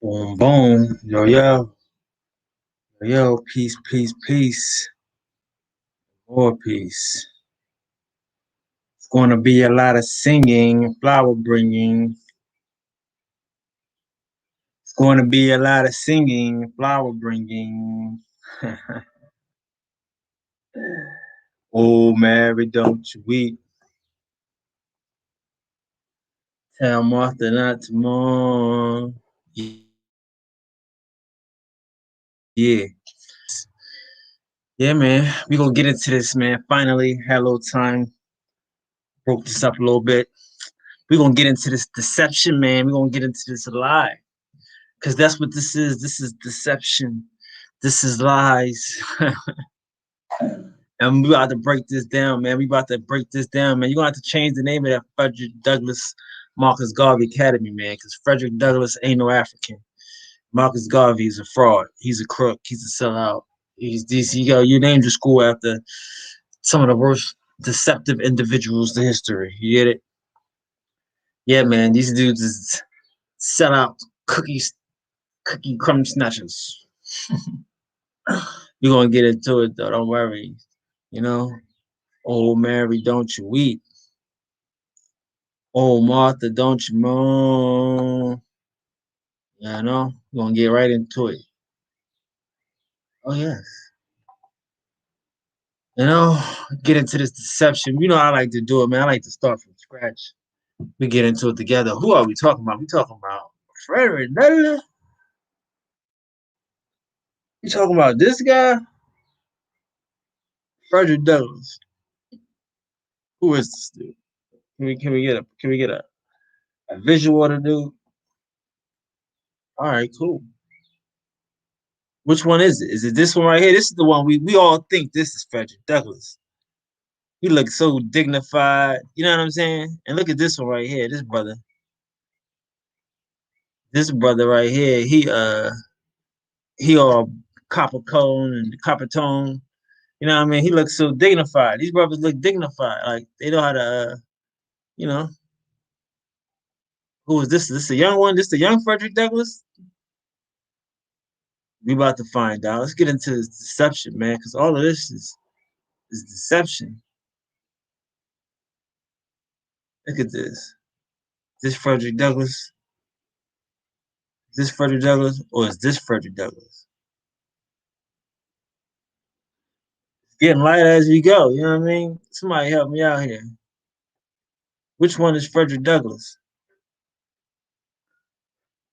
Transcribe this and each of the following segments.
Boom, boom. Yo, yo. Yo, peace, peace, peace. More peace. It's going to be a lot of singing, flower bringing. It's going to be a lot of singing, flower bringing. Oh, Mary, don't you weep. Tell Martha not to mourn. Yeah. Yeah, man. We going to get into this, man. Finally, had a little time. Broke this up a little bit. We're going to get into this deception, man. We're going to get into this lie. Because that's what this is. This is deception. This is lies. And we about to break this down, man. We about to break this down, man. You're going to have to change the name of that Frederick Douglass Marcus Garvey Academy, man. Because Frederick Douglass ain't no African. Marcus Garvey is a fraud. He's a crook. He's a sellout. He's this. You named your school after some of the worst deceptive individuals in history. You get it? Yeah, man. These dudes is sellout cookie crumb snatchers. You're gonna get into it though, don't worry. You know, oh Mary, don't you weep. Oh Martha, don't you moan. Yeah, I know. We're gonna get right into it. Oh yes. You know, get into this deception. You know, I like to do it, man. I like to start from scratch. We get into it together. Who are we talking about? We talking about Frederick Douglass. You talking about this guy? Frederick Douglass. Who is this dude? Can we get a visual of the dude? All right, cool. Which one is it? Is it this one right here? This is the one we all think this is Frederick Douglass. He looks so dignified. You know what I'm saying? And look at this one right here. This brother. This brother right here. He all copper cone and copper tone. You know what I mean? He looks so dignified. These brothers look dignified. Like they know how to you know, who is this? Is this the young one? This the young Frederick Douglass? We about to find out. Let's get into this deception, man, because all of this is deception. Look at this. This Frederick Douglass. Is this Frederick Douglass or is this Frederick Douglass? It's getting lighter as we go. You know what I mean? Somebody help me out here. Which one is Frederick Douglass?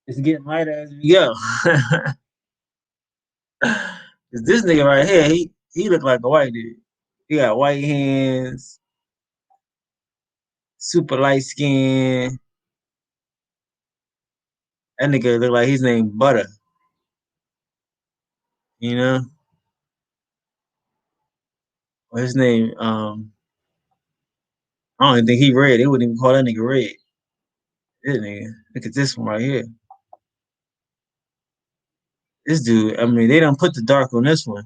It's getting lighter as we go. Cause this nigga right here, he look like a white dude. He got white hands, super light skin. That nigga look like his name Butter. You know, or his name I don't even think he red. They wouldn't even call that nigga red. This nigga, look at this one right here. This dude, I mean, they don't put the dark on this one.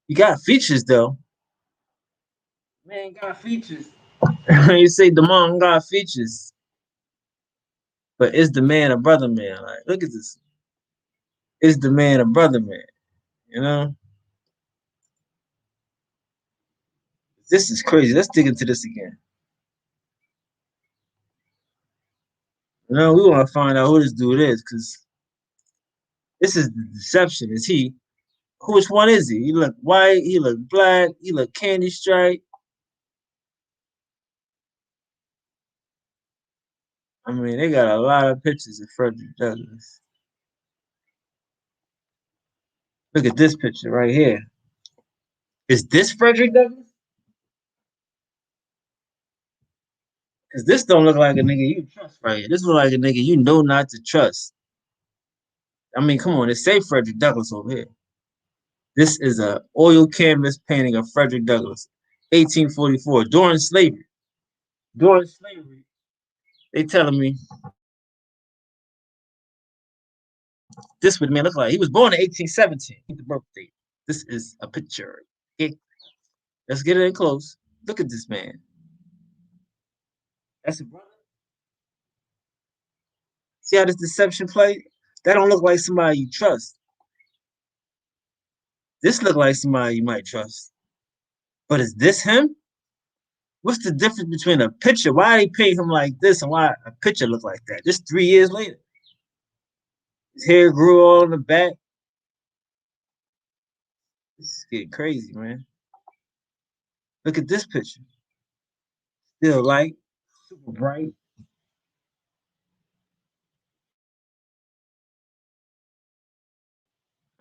He got features though. Man got features. You say the mom got features, but is the man a brother man? Like, look at this. Is the man a brother man? You know, this is crazy. Let's dig into this again. You know, we want to find out who this dude is because this is the deception. Is he? Which one is he? He look white. He look black. He look candy stripe. I mean, they got a lot of pictures of Frederick Douglass. Look at this picture right here. Is this Frederick Douglass? Because this don't look like a nigga you trust right here. This look like a nigga you know not to trust. I mean, come on, it say Frederick Douglass over here. This is a oil canvas painting of Frederick Douglass, 1844, during slavery. During slavery, they telling me this would man look like. He was born in 1817. The birthday. This is a picture. Okay. Let's get it in close. Look at this man. That's a brother. See how this deception played? That don't look like somebody you trust. This look like somebody you might trust. But is this him? What's the difference between a picture? Why they paint him like this and why a picture look like that? Just 3 years later. His hair grew all in the back. This is getting crazy, man. Look at this picture. Still light, super bright.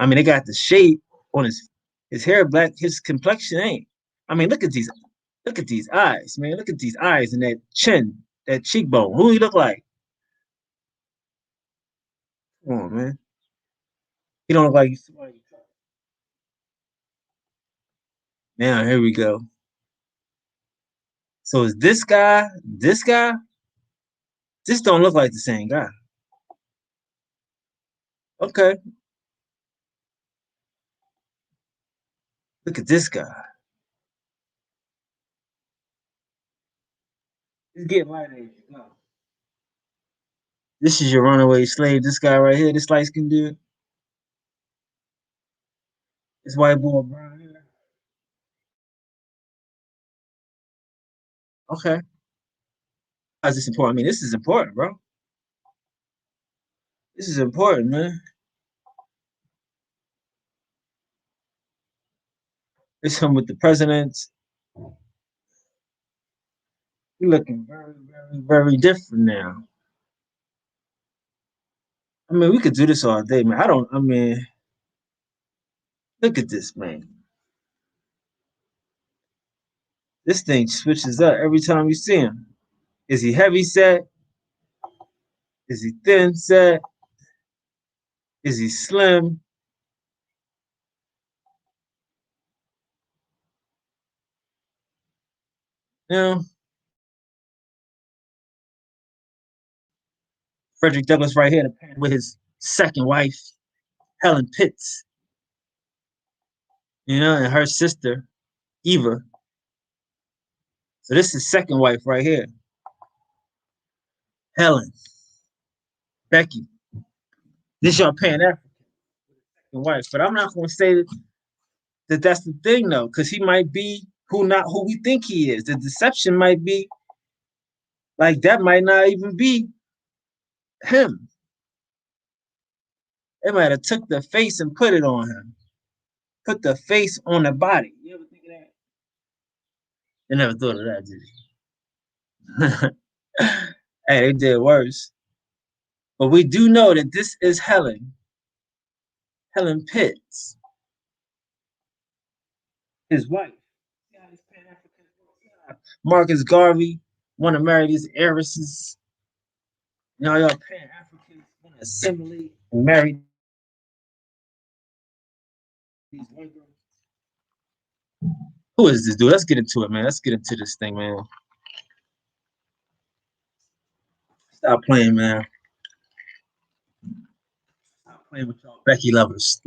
I mean, they got the shape on his hair black, his complexion ain't. I mean, look at these eyes, man. Look at these eyes and that chin, that cheekbone. Who he look like? Come on, man. He don't look like somebody. Now here we go. So is this guy? This guy? This don't look like the same guy. Okay. Look at this guy. He's getting light age. No. This is your runaway slave. This guy right here, this light skinned dude. This white boy brown hair. Okay. How's this important? I mean, this is important, bro. This is important, man. It's him with the presidents. He's looking very, very, very different now. I mean, we could do this all day, man. I mean, look at this, man. This thing switches up every time you see him. Is he heavy set? Is he thin set? Is he slim? You know, Frederick Douglass right here with his second wife, Helen Pitts, you know, and her sister, Eva. So this is second wife right here. Helen, Becky. This your Pan African wife. But I'm not gonna say that that's the thing though, because he might be who we think he is. The deception might be like that might not even be him. They might have took the face and put it on him. Put the face on the body. You ever think of that? They never thought of that, did he? Hey, they did worse. But we do know that this is Helen Pitts, his wife. Marcus Garvey want to marry these heiresses. Now y'all Pan Africans want to assimilate and marry these white girls. Who is this dude? Let's get into it, man. Let's get into this thing, man. Stop playing, man. Stop playing with y'all Becky lovers.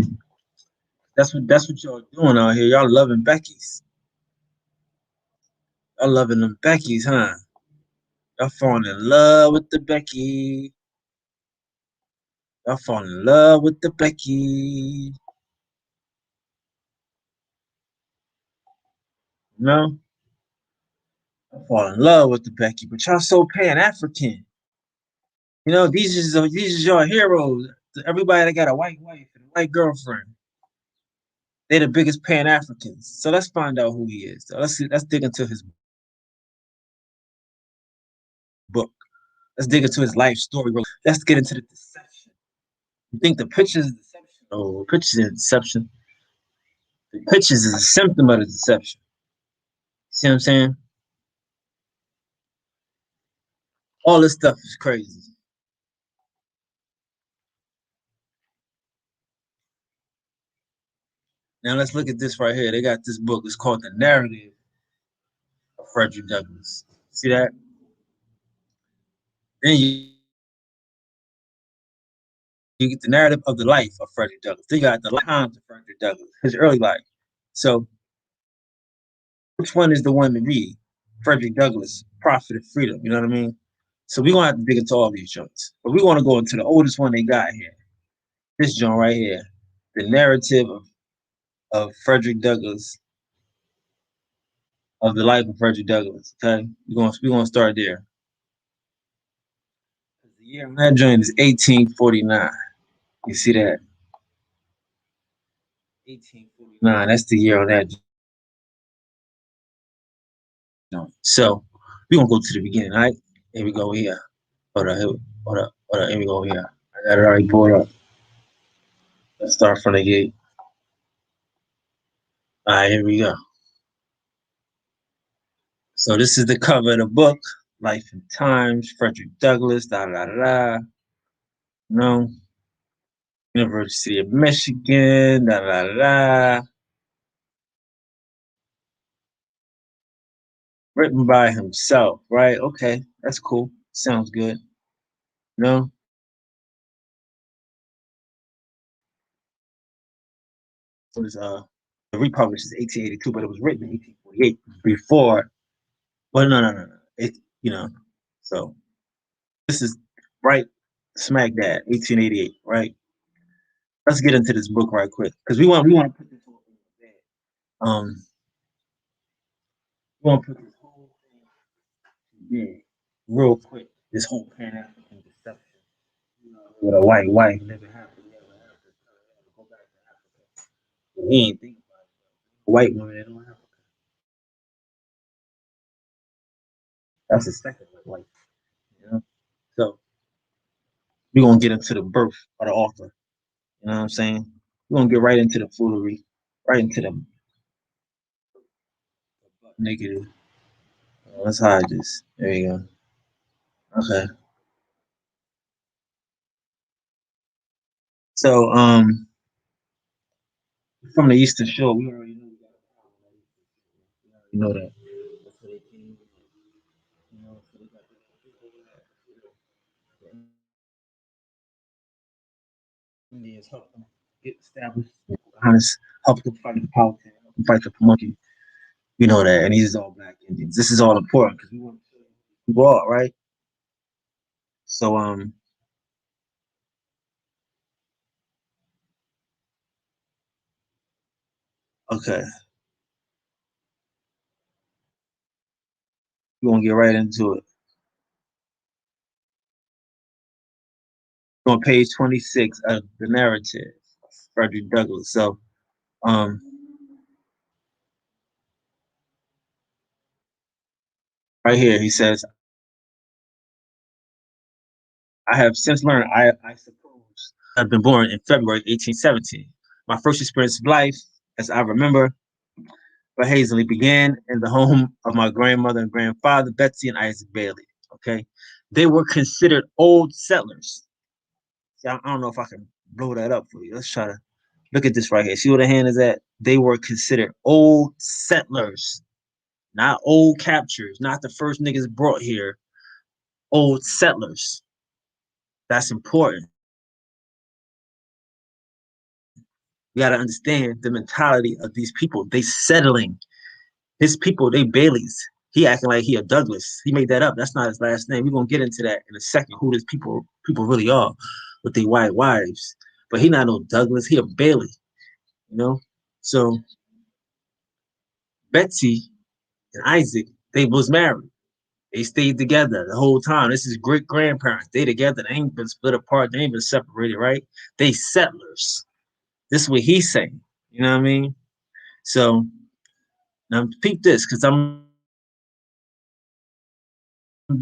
That's what y'all doing out here. Y'all loving Becky's. Y'all loving them Becky's, huh? Y'all falling in love with the Becky. Y'all falling in love with the Becky. No? I fall in love with the Becky, but y'all so Pan African. You know, these are your heroes. Everybody that got a white wife and a white girlfriend, they're the biggest Pan Africans. So let's find out who he is. So let's dig into his book. Let's dig into his life story. Let's get into the deception. You think the pictures is deception? Oh, pictures is deception. The pictures is a symptom of the deception. See what I'm saying? All this stuff is crazy. Now let's look at this right here. They got this book. It's called The Narrative of Frederick Douglass. See that? Then you get the narrative of the life of Frederick Douglass. Then you got the times of Frederick Douglass, his early life. So which one is the one to read? Frederick Douglass, Prophet of Freedom. You know what I mean? So we're gonna have to dig into all these joints. But we want to go into the oldest one they got here. This joint right here, the narrative of Frederick Douglass, of the life of Frederick Douglass. Okay, we're gonna start there. The year on that joint is 1849. You see that? 1849. That's the year on that joint. So we're gonna go to the beginning, all right? Here we go here. Hold up. Here we go here. I got it already pulled up. Let's start from the gate. All right, here we go. So this is the cover of the book, Life and Times, Frederick Douglass, da da da da. No. University of Michigan, da da da da. Written by himself, right? Okay, that's cool. Sounds good. No. So it's republished is 1882, but it was written in 1848 before. Well, no. It so this is right smack that 1888, right? Let's get into this book right quick because we want to put this whole thing to bed. We want to put this whole thing to bed real quick. This whole Pan African deception, with a white wife never happened, never happened. Go back to Africa. He ain't think about it. White woman that don't have. That's the second white. You know? So we're gonna get into the birth of the author. You know what I'm saying? We're gonna get right into the foolery, right into the negative. Let's hide this. There you go. Okay. So from the Eastern Shore, we already know we got a problem. You know that. That's where they came. So they got the Indians helped them get established. Pocahontas helped them fight the Powhatan, helped them fight the monkey. You know that, and these are all black Indians. This is all important because we want to show you who are, right? So okay, we're gonna get right into it. On page 26 of the narrative, Frederick Douglass. So um right here he says, I have since learned I suppose I've been born in February 1817. My first experience of life, as I remember, but hazily began in the home of my grandmother and grandfather, Betsy and Isaac Bailey. Okay. They were considered old settlers. See, I don't know if I can blow that up for you. Let's try to look at this right here. See where the hand is at? They were considered old settlers, not old captures, not the first niggas brought here, old settlers. That's important. You got to understand the mentality of these people. They settling. His people, they Baileys. He acting like he a Douglas. He made that up. That's not his last name. We're gonna get into that in a second. Who these people really are with their white wives. But he not no Douglas. He a Bailey. You know. So Betsy and Isaac, they was married. They stayed together the whole time. This is great grandparents. They together. They ain't been split apart. They ain't been separated. Right? They settlers. This is what he's saying. You know what I mean? So now peep this, because I'm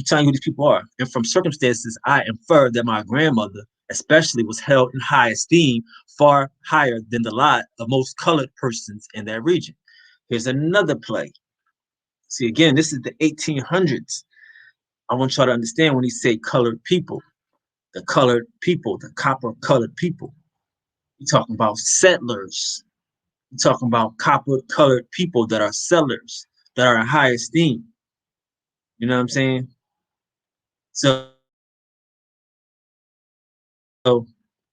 telling you who these people are. And from circumstances, I infer that my grandmother, especially, was held in high esteem, far higher than the lot of most colored persons in that region. Here's another play. See, again, this is the 1800s. I want y'all to understand when he say colored people, the copper colored people. You're talking about settlers. You're talking about copper colored people that are sellers, that are in high esteem. You know what I'm saying? So So,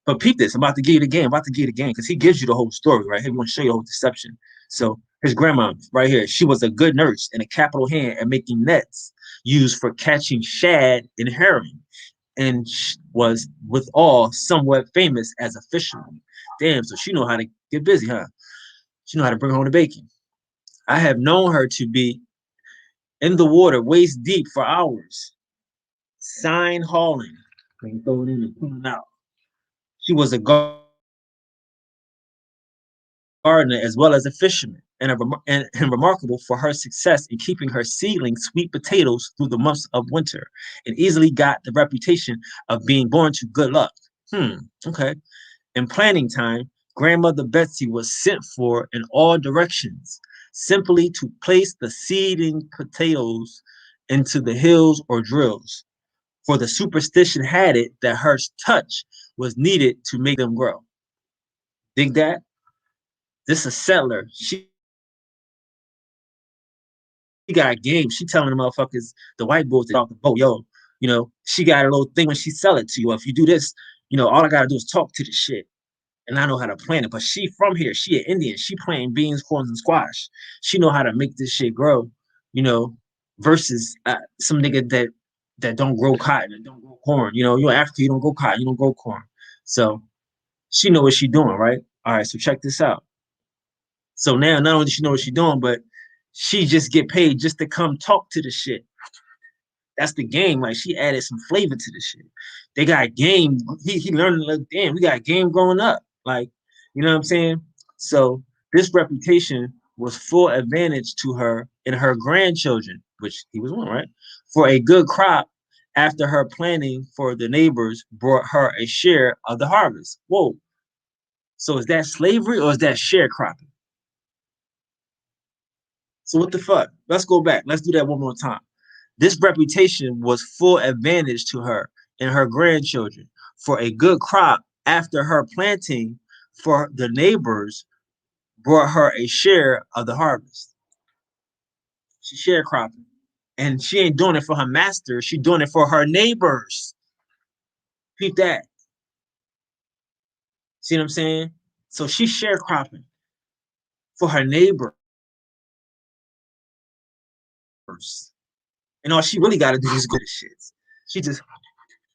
but peep this. I'm about to give you the game. I'm about to give you the game because he gives you the whole story, right? He want to show you the whole deception. So his grandma, right here, she was a good nurse and a capital hand at making nets used for catching shad and herring. and was withal somewhat famous as a fisherman. Damn, so she know how to get busy, huh? She know how to bring home the bacon. I have known her to be in the water waist deep for hours, sign hauling. They can throw it in and pull it out. She was a gardener as well as a fisherman, and remarkable for her success in keeping her seedling sweet potatoes through the months of winter, and easily got the reputation of being born to good luck. Okay. In planting time, Grandmother Betsy was sent for in all directions, simply to place the seeding potatoes into the hills or drills, for the superstition had it that her touch was needed to make them grow. Dig that? This is a settler. She got game. She telling the motherfuckers, the white boys off the boat, yo, she got a little thing when she sell it to you. If you do this, all I gotta do is talk to the shit. And I know how to plant it. But she from here, she an Indian. She planting beans, corns, and squash. She know how to make this shit grow, versus some nigga that don't grow cotton and don't grow corn. You're in Africa, you don't grow cotton, you don't grow corn. So she know what she doing, right? All right, so check this out. So now not only does she know what she doing, but she just get paid just to come talk to the shit. That's the game. Like she added some flavor to the shit. They got game. He learned like, damn, we got game growing up. Like, you know what I'm saying? So this reputation was full advantage to her and her grandchildren, which he was one, right? For a good crop after her planting for the neighbors brought her a share of the harvest. Whoa. So is that slavery or is that sharecropping? So what the fuck? Let's go back. Let's do that one more time. This reputation was full advantage to her and her grandchildren, for a good crop after her planting for the neighbors brought her a share of the harvest. She sharecropping. And she ain't doing it for her master. She doing it for her neighbors. Keep that. See what I'm saying? So she's sharecropping for her neighbors. And all she really got to do is go to shit.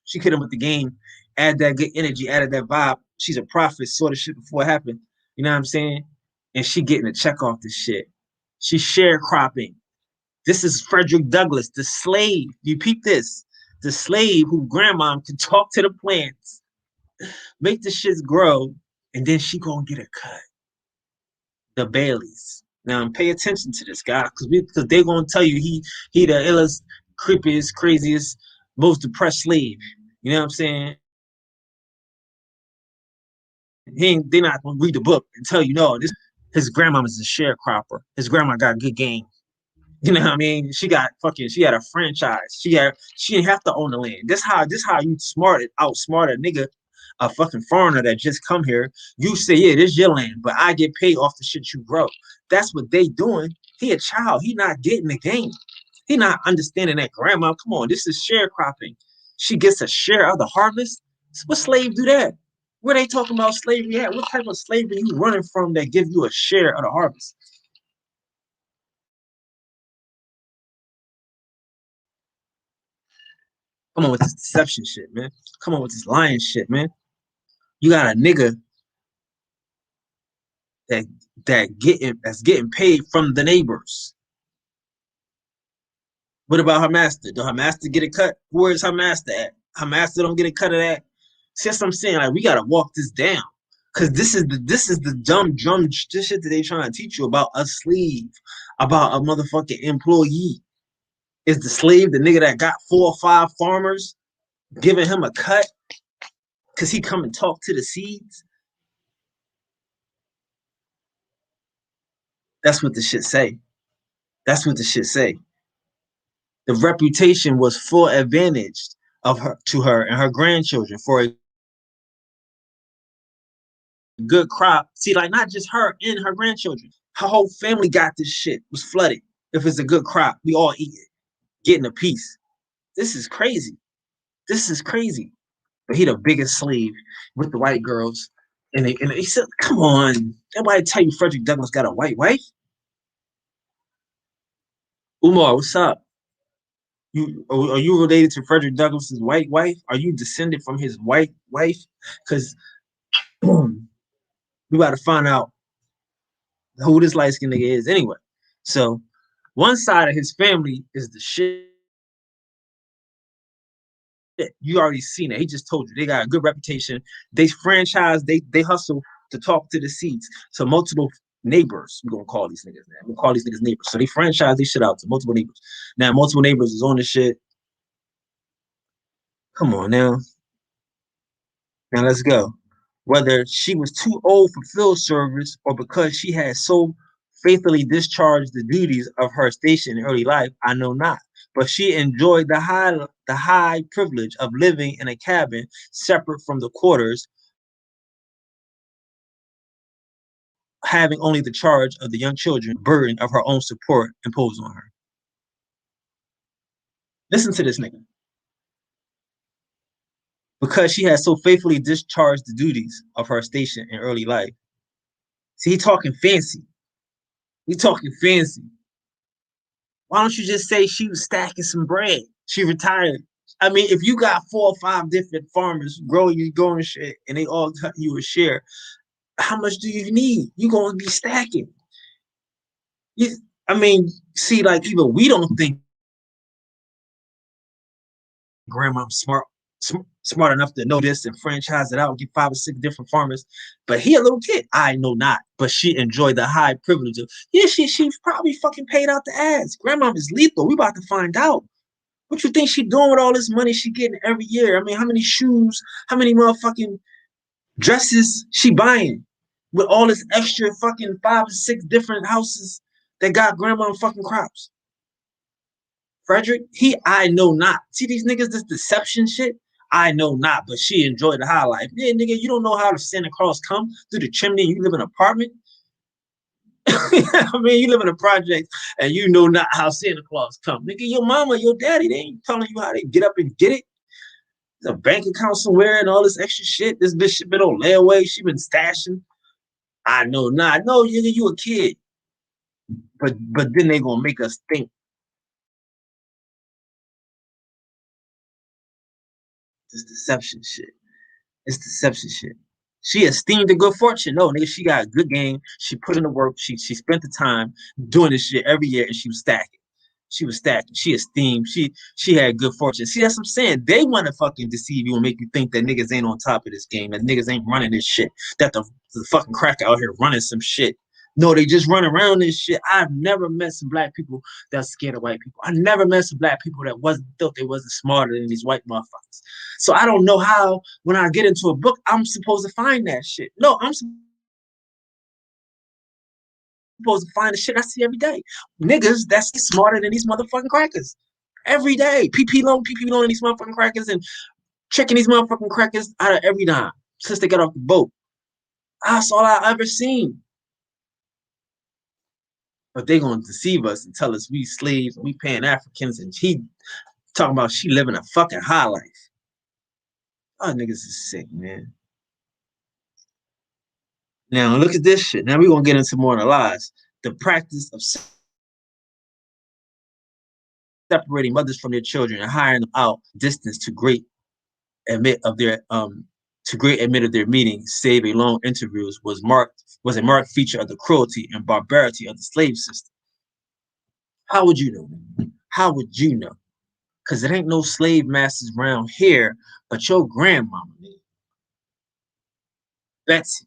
She hit him with the game, add that good energy, added that vibe. She's a prophet, saw the shit before it happened. You know what I'm saying? And she getting a check off this shit. She's sharecropping. This is Frederick Douglass, the slave. You peep this. The slave who grandma can talk to the plants, make the shits grow, and then she gonna get a cut. The Baileys. Now pay attention to this guy, because they gonna tell you he the illest, creepiest, craziest, most depressed slave. You know what I'm saying? They're not gonna read the book and tell you no. This his grandmama's a sharecropper. His grandma got good game. You know what I mean? She had a franchise. She didn't have to own the land. This how you outsmart a nigga, a fucking foreigner that just come here. You say, yeah, this is your land, but I get paid off the shit you grow. That's what they doing. He a child. He not getting the game. He not understanding that grandma. Come on, this is sharecropping. She gets a share of the harvest. What slave do that? Where they talking about slavery at? What type of slavery you running from that give you a share of the harvest? Come on with this deception shit, man. Come on with this lying shit, man. You got a nigga that that's getting paid from the neighbors. What about her master? Do her master get a cut? Where's her master at? Her master don't get a cut of that. See, that's what I'm saying. Like we gotta walk this down. Cause this is the dumb shit that they trying to teach you about a slave, about a motherfucking employee. Is the slave the nigga that got 4 or 5 farmers giving him a cut because he come and talk to the seeds? That's what the shit say. That's what the shit say. The reputation was full advantage of her to her and her grandchildren for a good crop. See, like not just her and her grandchildren. Her whole family got this shit, was flooded. If it's a good crop, we all eat it, getting a piece. This is crazy. This is crazy. But he the biggest slave with the white girls. And they said, come on. Everybody tell you Frederick Douglass got a white wife? Umar, what's up? Are you related to Frederick Douglass's white wife? Are you descended from his white wife? Because we got to find out who this light skinned nigga is anyway. So one side of his family is the shit. You already seen it. He just told you they got a good reputation. They franchise, they hustle to talk to the seats. So multiple neighbors, we're gonna call these niggas now. We're gonna call these niggas neighbors. So they franchise this shit out to multiple neighbors. Now multiple neighbors is on this shit. Come on now. Now let's go. Whether she was too old for field service or because she had so faithfully discharged the duties of her station in early life, I know not. But she enjoyed the high privilege of living in a cabin separate from the quarters, having only the charge of the young children, burden of her own support imposed on her. Listen to this nigga. Because she had so faithfully discharged the duties of her station in early life. See, he talking fancy. He talking fancy. Why don't you just say she was stacking some bread? She retired. I mean, if you got 4 or 5 different farmers growing shit, and they all cut you a share, how much do you need? You're gonna be stacking. You, I mean, see, like even we don't think grandma's smart enough to know this and franchise it out and get 5 or 6 different farmers. But he a little kid. I know not. But she enjoyed the high privilege of, yeah, she probably fucking paid out the ads. Grandma is lethal. We about to find out. What you think she doing with all this money she getting every year? I mean, how many shoes, how many motherfucking dresses she buying with all this extra fucking 5 or 6 different houses that got grandma fucking crops? Frederick, I know not. See these niggas, this deception shit? I know not, but she enjoyed the high life. Yeah, nigga, you don't know how the Santa Claus come through the chimney. You live in an apartment. I mean, you live in a project and you know not how Santa Claus come. Nigga, your mama, your daddy, they ain't telling you how they get up and get it. There's a bank account somewhere and all this extra shit. This bitch been on layaway. She been stashing. I know not. No, nigga, you a kid. But then they gonna make us think this deception shit. It's deception shit. She esteemed the good fortune. No, nigga, she got a good game. She put in the work. She spent the time doing this shit every year, and she was stacking. She was stacking. She esteemed. She had good fortune. See, that's what I'm saying. They want to fucking deceive you and make you think that niggas ain't on top of this game, that niggas ain't running this shit, that the fucking cracker out here running some shit. No, they just run around this shit. I've never met some black people that's scared of white people. I never met some black people that wasn't thought they wasn't smarter than these white motherfuckers. So I don't know how when I get into a book, I'm supposed to find that shit. No, I'm supposed to find the shit I see every day. Niggas that's smarter than these motherfucking crackers. Every day. PP loan these motherfucking crackers and tricking these motherfucking crackers out of every dime since they got off the boat. That's all I ever seen. But they gonna deceive us and tell us we slaves, we paying Africans, and he talking about she living a fucking high life. Oh, niggas is sick, man. Now look at this shit. Now we're gonna get into more of the lies. The practice of separating mothers from their children and hiring them out distance to great admit of their meetings, save a long interviews, was a marked feature of the cruelty and barbarity of the slave system. How would you know? How would you know? Because there ain't no slave masters around here, but your grandmama, Betsy.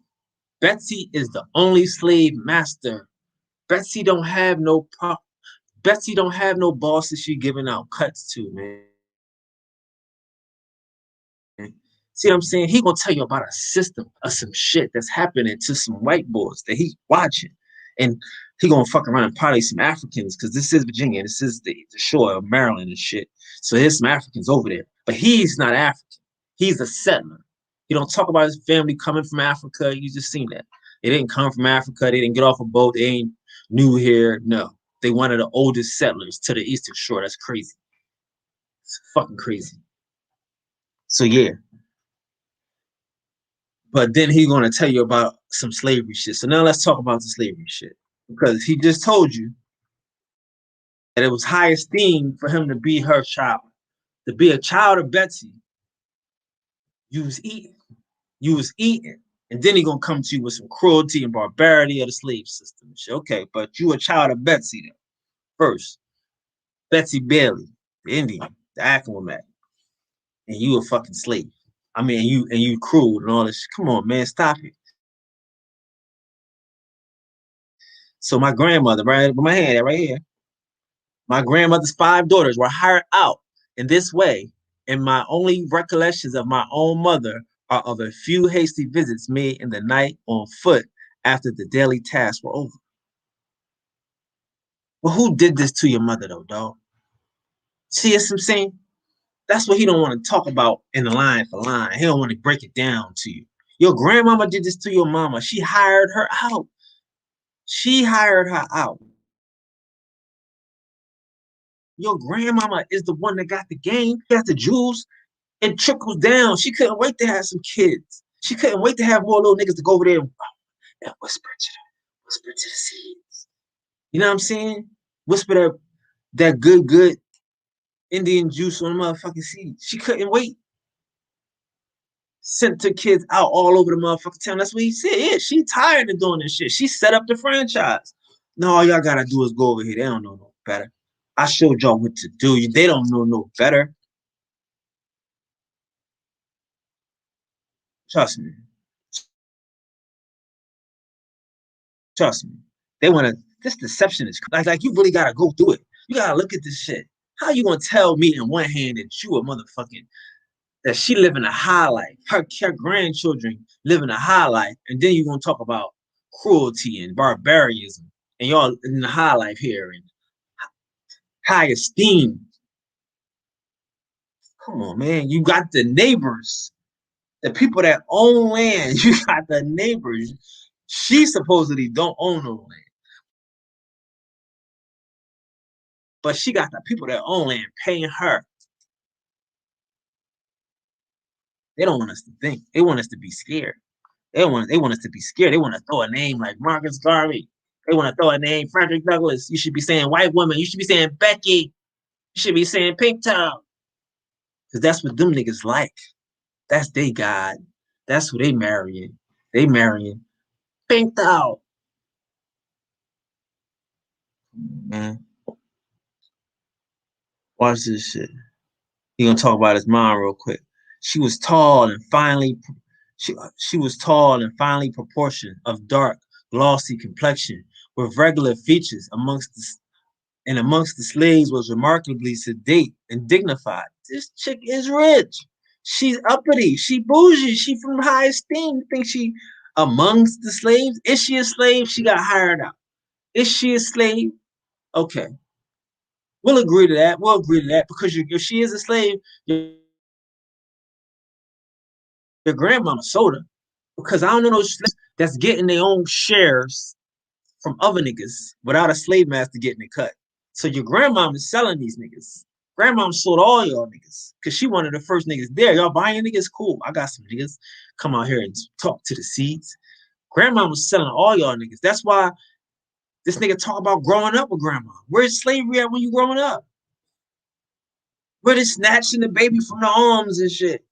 Betsy is the only slave master. Betsy don't have no Betsy don't have no bosses she giving out cuts to, man. See what I'm saying? He gonna tell you about a system of some shit that's happening to some white boys that he's watching. And he gonna fuck around and probably some Africans, because this is Virginia, this is the shore of Maryland and shit. So there's some Africans over there. But he's not African. He's a settler. He don't talk about his family coming from Africa. You just seen that. They didn't come from Africa. They didn't get off a boat. They ain't new here. No. They one of the oldest settlers to the eastern shore. That's crazy. It's fucking crazy. So yeah. But then he's gonna tell you about some slavery shit. So now let's talk about the slavery shit. Because he just told you that it was high esteem for him to be her child. To be a child of Betsy, you was eating. You was eating. And then he gonna come to you with some cruelty and barbarity of the slave system. Okay, but you a child of Betsy then. First, Betsy Bailey, the Indian, the Acromat, and you a fucking slave. I mean, you cruel and all this shit. Come on, man, stop it. So my grandmother, right, with my hand right here, my grandmother's 5 daughters were hired out in this way, and my only recollections of my own mother are of a few hasty visits made in the night on foot after the daily tasks were over. Well, who did this to your mother, though, dog? See, what I'm saying? That's what he don't want to talk about in the line for line. He don't want to break it down to you. Your grandmama did this to your mama. She hired her out. She hired her out. Your grandmama is the one that got the game, got the jewels. It trickles down. She couldn't wait to have some kids. She couldn't wait to have more little niggas to go over there and whisper to the seeds. You know what I'm saying? Whisper that good Indian juice on the motherfucking seeds. She couldn't wait. Sent her kids out all over the motherfucking town. That's what he said. Yeah, she tired of doing this shit. She set up the franchise. No, all y'all gotta do is go over here. They don't know no better. I showed y'all what to do. They don't know no better. Trust me. Trust me. They want to. This deception is like you really gotta go through it. You gotta look at this shit. How you gonna tell me in one hand that you a motherfucking that she living a high life, her grandchildren living a high life, and then you gonna talk about cruelty and barbarism, and y'all in the high life here and high esteem. Come on, man. You got the neighbors, the people that own land. You got the neighbors. She supposedly don't own no land. But she got the people that own land paying her. They don't want us to think. They want us to be scared. They want us to be scared. They want to throw a name like Marcus Garvey. They want to throw a name Frederick Douglass. You should be saying white woman. You should be saying Becky. You should be saying pink top. Because that's what them niggas like. That's they God. That's who they marrying. They marrying pink top. Man, watch this shit. He gonna talk about his mom real quick. She was tall and finely she was tall and finely proportioned, of dark, glossy complexion, with regular features. Amongst the slaves was remarkably sedate and dignified. This chick is rich. She's uppity. She bougie. She from high esteem. You think she amongst the slaves? Is she a slave? She got hired out. Is she a slave? Okay. We'll agree to that. We'll agree to that because if she is a slave, your grandmama sold her. Because I don't know those slaves that's getting their own shares from other niggas without a slave master getting it cut. So your grandmom is selling these niggas. Grandmom sold all y'all niggas because she one of the first niggas there. Y'all buying niggas? Cool. I got some niggas. Come out here and talk to the seeds. Grandma was selling all y'all niggas. That's why this nigga talk about growing up with grandma. Where's slavery at when you growing up? Where they snatching the baby from the arms and shit?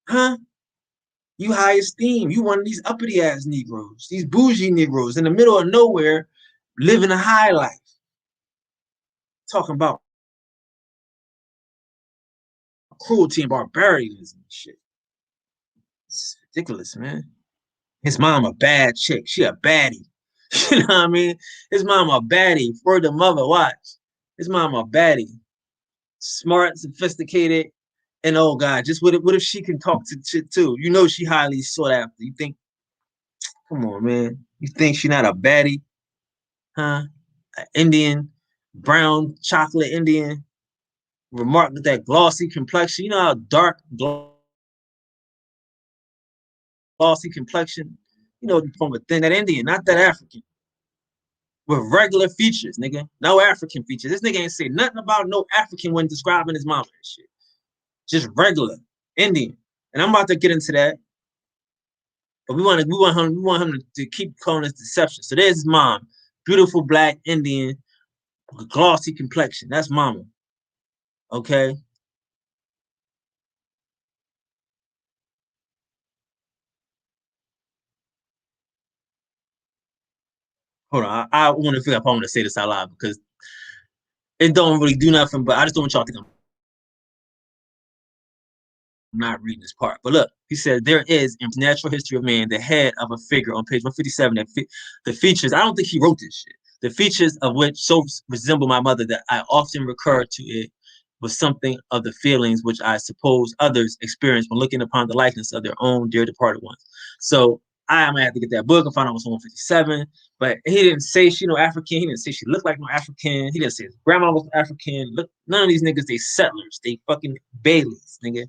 Huh? You high esteem. You one of these uppity ass Negroes, these bougie Negroes in the middle of nowhere, living a high life. Talking about cruelty and barbarity and shit. It's ridiculous, man. His mom a bad chick. She a baddie. You know what I mean? His mom a baddie. For the mother, watch. His mom a baddie. Smart, sophisticated, and oh God, just what if she can talk to shit too? You know she highly sought after. You think, come on, man. You think she not a baddie? Huh? An Indian, brown chocolate Indian, remarked with that glossy complexion. You know how dark, glossy complexion? You know, from within that Indian, not that African. With regular features, nigga. No African features. This nigga ain't say nothing about no African when describing his mom and shit. Just regular Indian. And I'm about to get into that. But we want him to keep calling this deception. So there's his mom, beautiful black Indian, glossy complexion. That's mama. Okay. Hold on. I want to figure out if I want to say this out loud because it don't really do nothing, but I just don't want y'all to think I'm not reading this part. But look, he said there is in natural history of man the head of a figure on page 157 that the features. I don't think he wrote this shit. The features of which so resemble my mother that I often recur to it with something of the feelings which I suppose others experience when looking upon the likeness of their own dear departed ones. So I might have to get that book and find out what's on 157. But he didn't say she no African. He didn't say she looked like no African. He didn't say his grandma was African. Look, none of these niggas, they settlers. They fucking Baileys, nigga.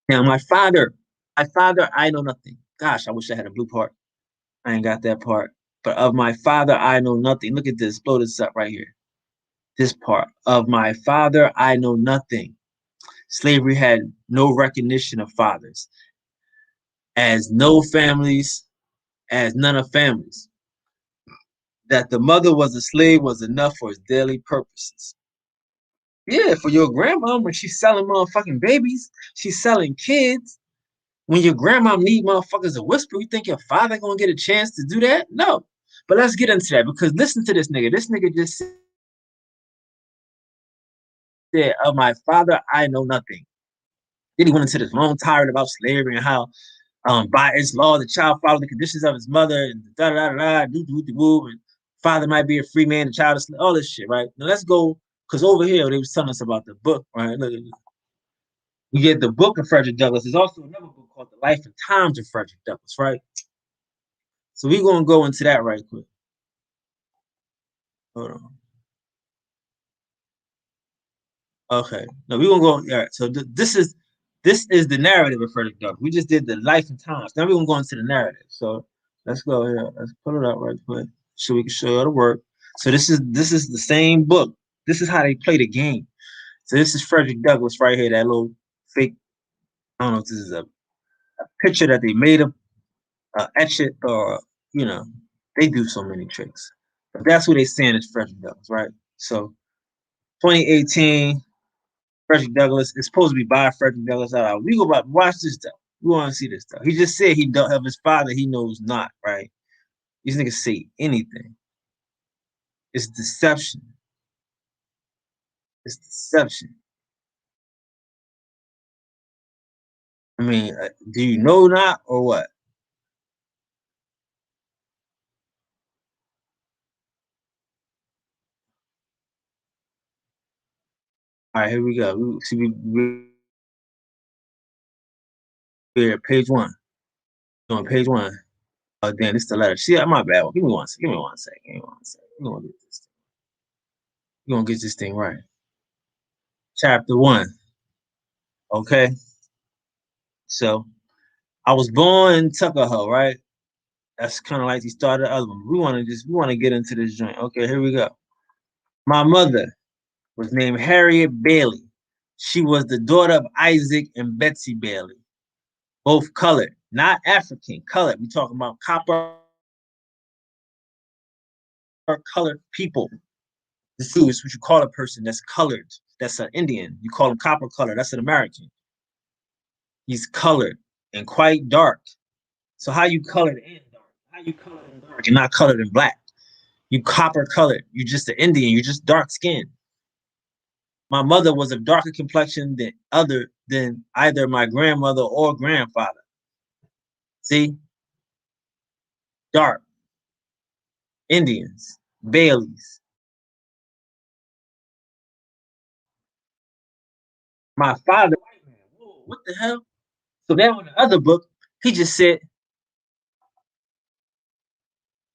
Now, my father, I know nothing. Gosh, I wish I had a blue part. I ain't got that part. But of my father, I know nothing. Look at this. Blow this up right here. This part. Of my father, I know nothing. Slavery had no recognition of fathers, as no families, as none of families. That the mother was a slave was enough for his daily purposes. Yeah, for your grandma, when she's selling motherfucking babies, she's selling kids. When your grandma need motherfuckers to whisper, you think your father gonna get a chance to do that? No. But let's get into that because listen to this nigga. This nigga just said, of my father, I know nothing. Then he went into this long tirade about slavery and how by its law the child followed the conditions of his mother and da da da da do and father might be a free man, the child is all this shit, right? Now let's go because over here they was telling us about the book, right? Look, we get the book of Frederick Douglass. There's also another book called The Life and Times of Frederick Douglass, right? So we're gonna go into that right quick. Hold on. Okay. No, we're gonna go. All right. So this is the narrative of Frederick Douglass. We just did the life and times. Now we're gonna go into the narrative. So let's go here. Let's pull it up right quick so we can show you the work. So this is the same book. This is how they play the game. So this is Frederick Douglass right here. That little fake. I don't know if this is a picture that they made up, etch it, or you know, they do so many tricks. But that's what they saying is Frederick Douglass, right? So 2018. Frederick Douglass. It's supposed to be by Frederick Douglass. We go back, watch this stuff. We want to see this stuff. He just said he don't have his father. He knows not, right? These niggas say anything. It's deception. It's deception. I mean, do you know not or what? All right, here we go. We're at page one. On page one. Oh, damn, this is the letter. See, my bad. Give me one second. Give me one second. Give me one second. We're gonna get this. We're gonna get this thing right. Chapter one. Okay. So I was born in Tuckahoe, right? That's kind of like he started the other one. We want to get into this joint. Okay, here we go. My mother was named Harriet Bailey. She was the daughter of Isaac and Betsy Bailey, both colored, not African, colored. We're talking about copper colored people. This is what you call a person that's colored. That's an Indian. You call him copper colored. That's an American. He's colored and quite dark. So how you colored and dark? How you colored and dark and not colored and black? You copper colored. You just an Indian. You just dark skinned. My mother was of darker complexion than either my grandmother or grandfather. See, dark Indians, Baileys. My father, white man. Whoa, what the hell? So then in the other book, he just said,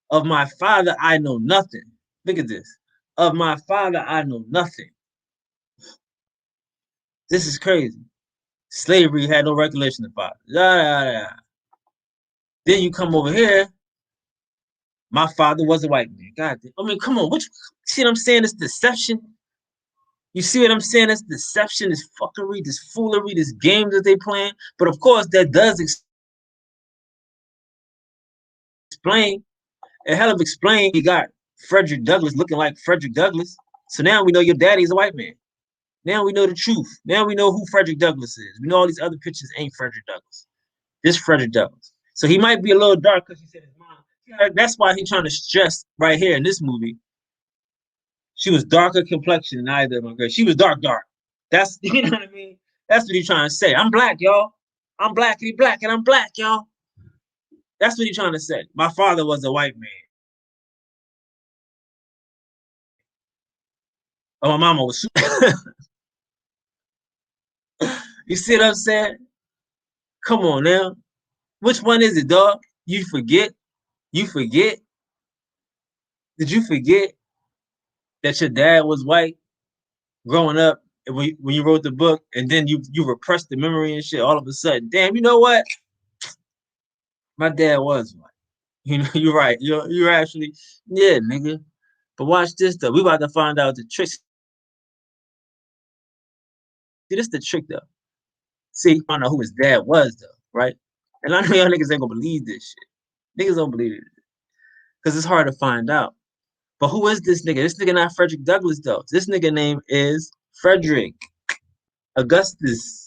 "Of my father, I know nothing." Look at this. Of my father, I know nothing. This is crazy. Slavery had no recollection of father. Yeah, yeah, yeah. Then you come over here. My father was a white man. God damn. I mean, come on. Which see what I'm saying? It's deception. You see what I'm saying? It's deception, this fuckery, this foolery, this game that they playing. But of course, that does explain explain. It hell of explain. You got Frederick Douglass looking like Frederick Douglass. So now we know your daddy's a white man. Now we know the truth. Now we know who Frederick Douglass is. We know all these other pictures ain't Frederick Douglass. This Frederick Douglass. So he might be a little dark because he said his mom. Yeah, that's why he's trying to stress right here in this movie. She was darker complexion than either of my girls. She was dark, dark. That's you know what I mean. That's what he's trying to say. I'm black, y'all. I'm black and he black and I'm black, y'all. That's what he's trying to say. My father was a white man. Oh, my mama was. You see what I'm saying? Come on now. Which one is it, dog? You forget? You forget? Did you forget that your dad was white growing up when you wrote the book, and then you repressed the memory and shit all of a sudden? Damn, you know what? My dad was white. You know, you're right. You're actually, yeah, nigga. But watch this though. We about to find out the trick. See, this the trick though. See, I don't know who his dad was though, right? And I know y'all niggas ain't gonna believe this shit. Niggas don't believe it because it's hard to find out. But who is this nigga? This nigga not Frederick Douglass though. This nigga name is Frederick Augustus.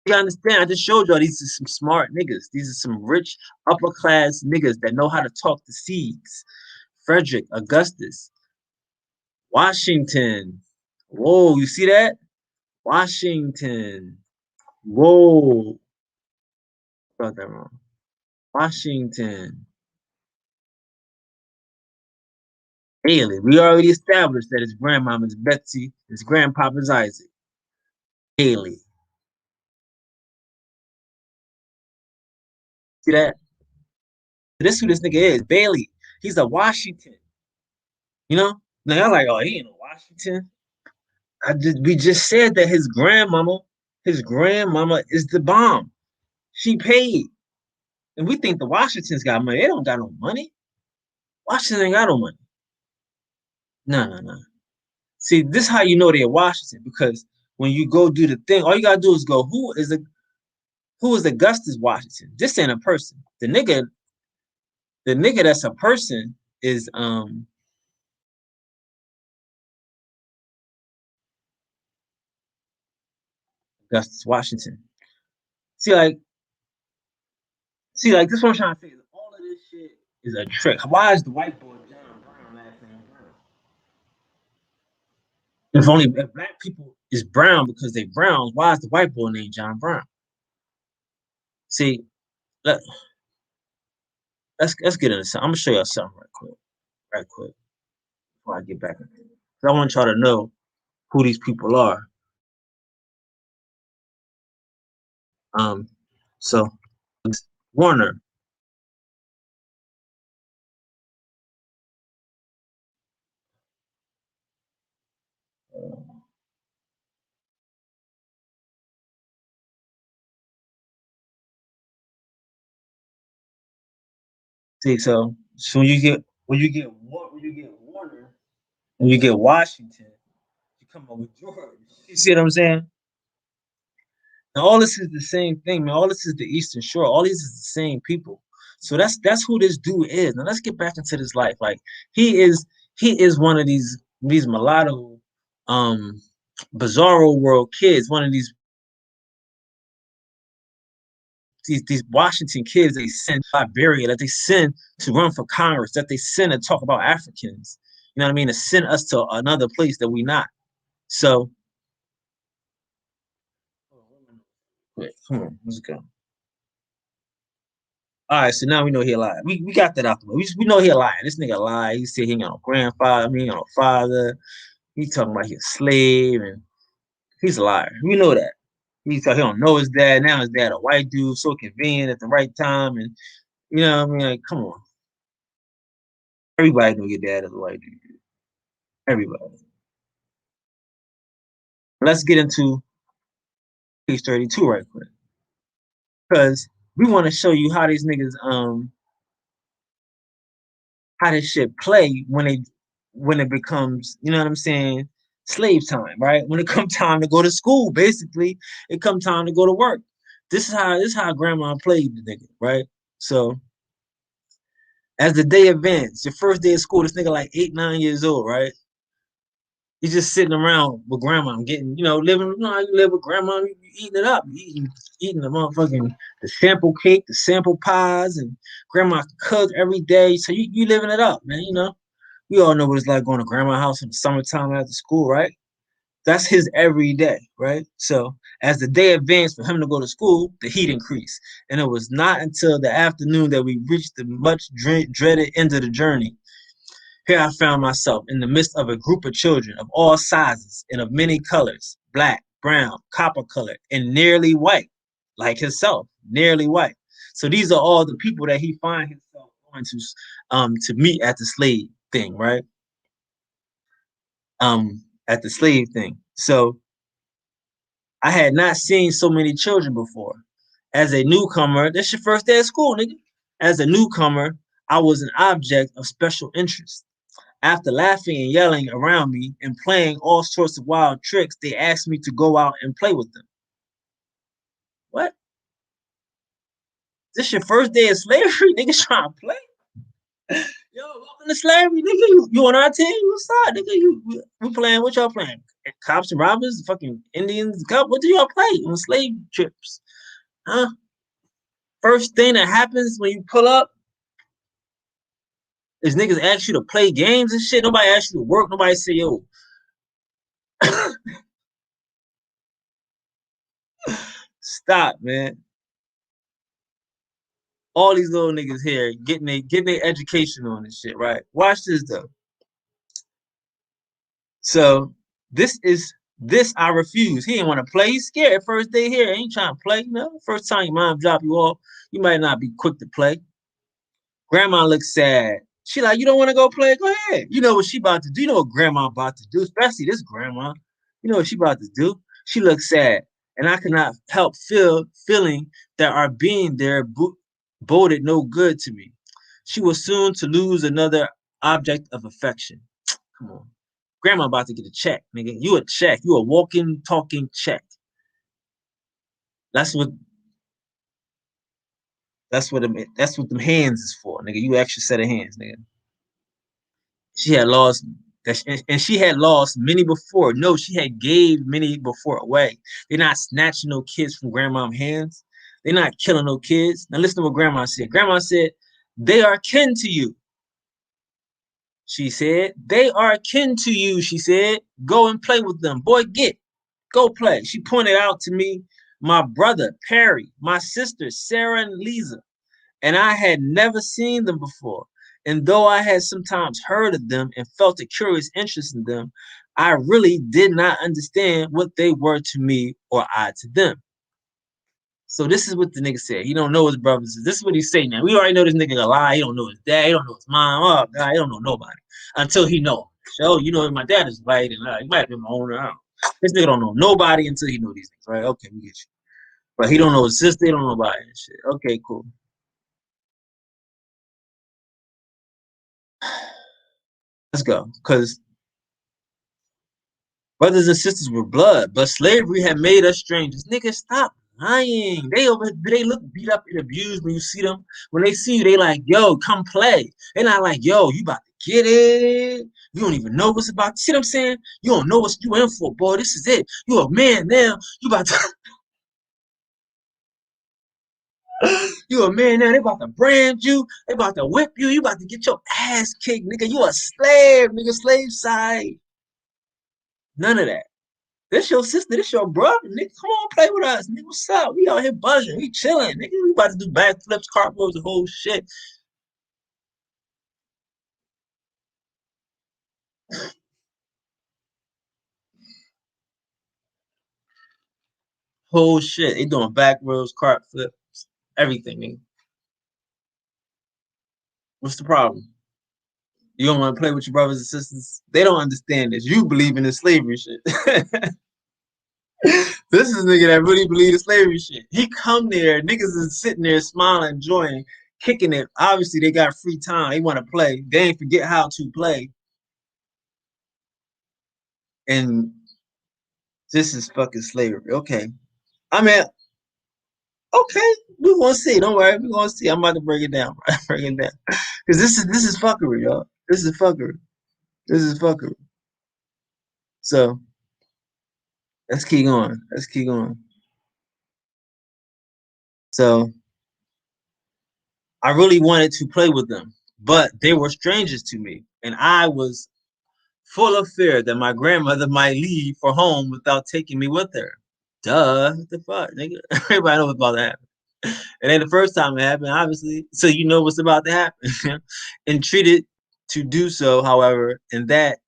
You understand? I just showed y'all these are some smart niggas. These are some rich upper class niggas that know how to talk to seeds. Frederick Augustus Washington. Whoa, you see that? Washington. Whoa. Got that wrong. Washington. Haley. We already established that his grandmama is Betsy, his grandpapa's Isaac. Haley. See that? This who this nigga is. Bailey. He's a Washington. You know? Now y'all like, oh, he ain't a Washington. We just said that his grandmama is the bomb. She paid. And we think the Washingtons got money. They don't got no money. Washington ain't got no money. No, no, no. See, this is how you know they're Washington, because when you go do the thing, all you gotta do is go, who is Augustus Washington? This ain't a person. The nigga that's a person is Augustus Washington. See, like this is what I'm trying to say. All of this shit is a trick. Why is the white boy John Brown last name Brown? If black people is brown because they brown, why is the white boy named John Brown? See, let, let's get into something. I'm gonna show y'all something right quick, before I get back into it. I want y'all to know who these people are. So Warner. See, so when you get Warner and you get Washington, you come up with George. You see what I'm saying? And all this is the same thing, man. All this is the Eastern Shore. All these is the same people. So that's who this dude is. Now let's get back into this life. Like he is one of these mulatto, um, bizarro world kids. One of these Washington kids they send to Liberia, that they send to run for Congress, that they send to talk about Africans. You know what I mean? To send us to another place that we not. So, wait, come on, let's go. All right, so now we know he lied. We got that out the way. We know he lied. This nigga lied. He said he ain't got no grandfather. I mean, he ain't got no father. He talking about he a slave and he's a liar. We know that. He thought he don't know his dad. Now his dad a white dude, so convenient at the right time. And you know what I mean? Like, come on. Everybody know your dad is a white dude. Everybody. Let's get into page 32 right quick. Because we want to show you how these niggas how this shit play when it becomes, you know what I'm saying, slave time, right? When it come time to go to school, basically, it come time to go to work. This is how grandma played the nigga, right? So As the day advanced, your first day of school, this nigga like 8, 9 years old, right? He's just sitting around with grandma, getting, living, how you live with grandma, you eating it up, eating the motherfucking the sample cake, the sample pies, and grandma cook every day. So you living it up, man. We all know what it's like going to grandma's house in the summertime after school, right? That's his every day, right? So as the day advanced for him to go to school, the heat increased. And it was not until the afternoon that we reached the much dreaded end of the journey. Here I found myself in the midst of a group of children of all sizes and of many colors, black, brown, copper colored, and nearly white, like himself, nearly white. So these are all the people that he find himself going to meet at the slave thing, right? At the slave thing. So I had not seen so many children before. As a newcomer, that's your first day of school, nigga. As a newcomer, I was an object of special interest. After laughing and yelling around me and playing all sorts of wild tricks, they asked me to go out and play with them. What? This your first day of slavery? Niggas trying to play? Yo, welcome to slavery, nigga. You on our team? What's up, nigga? We playing, what y'all playing? Cops and robbers, fucking Indians. What do y'all play on slave trips? Huh? First thing that happens when you pull up is niggas ask you to play games and shit. Nobody asks you to work. Nobody say, yo, stop, man. All these little niggas here getting their education on this shit, right? Watch this though. So this I refuse. He didn't want to play. He's scared. First day here, ain't trying to play. First time your mom drop you off, you might not be quick to play. Grandma looks sad. She like, you don't want to go play? Go ahead. You know what she about to do. You know what grandma about to do, especially this grandma. You know what she about to do. She looks sad. And I could not help feeling that our being there boded no good to me. She was soon to lose another object of affection. Come on. Grandma about to get a check, nigga. You a check. You a walking, talking check. That's what that's what them hands is for, nigga. You extra set of hands, nigga. She had lost and she had lost many before. No, she had gave many before away. They're not snatching no kids from grandma's hands. They're not killing no kids. Now listen to what grandma said. Grandma said, they are kin to you. She said, they are kin to you. She said, go and play with them. Boy, go play. She pointed out to me my brother, Perry, my sister, Sarah and Lisa, and I had never seen them before. And though I had sometimes heard of them and felt a curious interest in them, I really did not understand what they were to me or I to them. So this is what the nigga said. He don't know his brothers. This is what he's saying now. We already know this nigga a lie. He don't know his dad. He don't know his mom. Oh God, he don't know nobody until he know. So my dad is white and he might be my owner. I don't know. This nigga don't know nobody until he know these things, right? Okay, we get you. But he don't know his sister. He don't know nobody and shit. Okay, cool. Let's go. Because brothers and sisters were blood, but slavery had made us strangers. Nigga, stop lying. They look beat up and abused when you see them. When they see you, they like, yo, come play. They're not like, yo, you about to get it. You don't even know what's about. See what I'm saying? You don't know what you in for, boy. This is it. You a man now. You about to you a man now. They about to brand you. They about to whip you. You about to get your ass kicked, nigga. You a slave, nigga, slave side. None of that. This your sister, this your brother, nigga. Come on, play with us, nigga. What's up? We out here buzzing, we chilling, nigga. We about to do backflips, cartwheels, the whole shit. Whole shit. They doing back rows, cart flips, everything, nigga. What's the problem? You don't want to play with your brothers and sisters? They don't understand this. You believe in the slavery shit. This is a nigga that really believe in slavery shit. He come there, niggas is sitting there smiling, enjoying, kicking it. Obviously, they got free time. They want to play. They ain't forget how to play. And this is fucking slavery. Okay. I mean, Okay, we're gonna see. Don't worry, we're gonna see. I'm about to break it down. Break it down. Because this is fuckery, y'all. This is fuckery. This is fuckery. So let's keep going. Let's keep going. So I really wanted to play with them, but they were strangers to me, and I was full of fear that my grandmother might leave for home without taking me with her. Duh, what the fuck, nigga? Everybody knows what's about to happen. It ain't the first time it happened, obviously, so you know what's about to happen. Entreated to do so, however, and that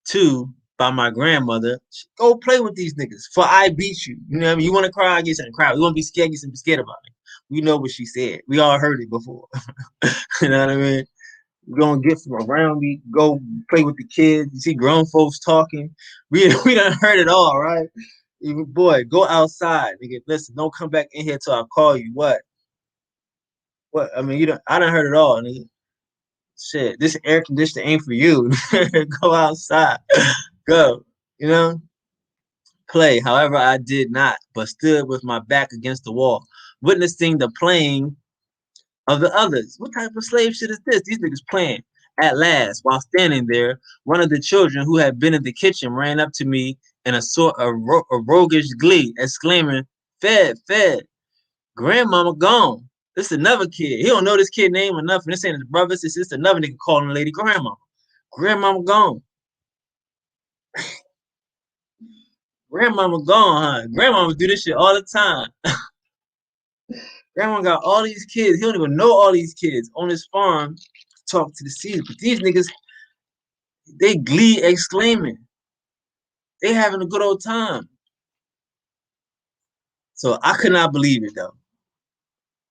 too by my grandmother. Go play with these niggas, for I beat you. You know what I mean? You want to cry, get something cry. You want to be scared, get something scared about me. We know what she said. We all heard it before. You know what I mean? We're gonna get from around me, go play with the kids. You see grown folks talking. We done heard it all, right? Even boy, go outside, nigga. Listen, don't come back in here till I call you. What? What? I mean, you don't. I done heard it all, nigga. Shit, this air conditioner ain't for you. Go outside. Go. You know, play. However, I did not, but stood with my back against the wall, witnessing the playing of the others. What type of slave shit is this? These niggas playing. At last, while standing there, one of the children who had been in the kitchen ran up to me in a sort of roguish glee, exclaiming, "Fed, fed, grandmama gone." This is another kid. He don't know this kid name or nothing. This ain't his brother. This is another nigga calling the lady grandmama. Grandmama gone. Grandmama gone, huh? Grandmama do this shit all the time. Grandma got all these kids. He don't even know all these kids on his farm. Talk to the seeds, but these niggas, they glee exclaiming. They having a good old time. So I could not believe it though.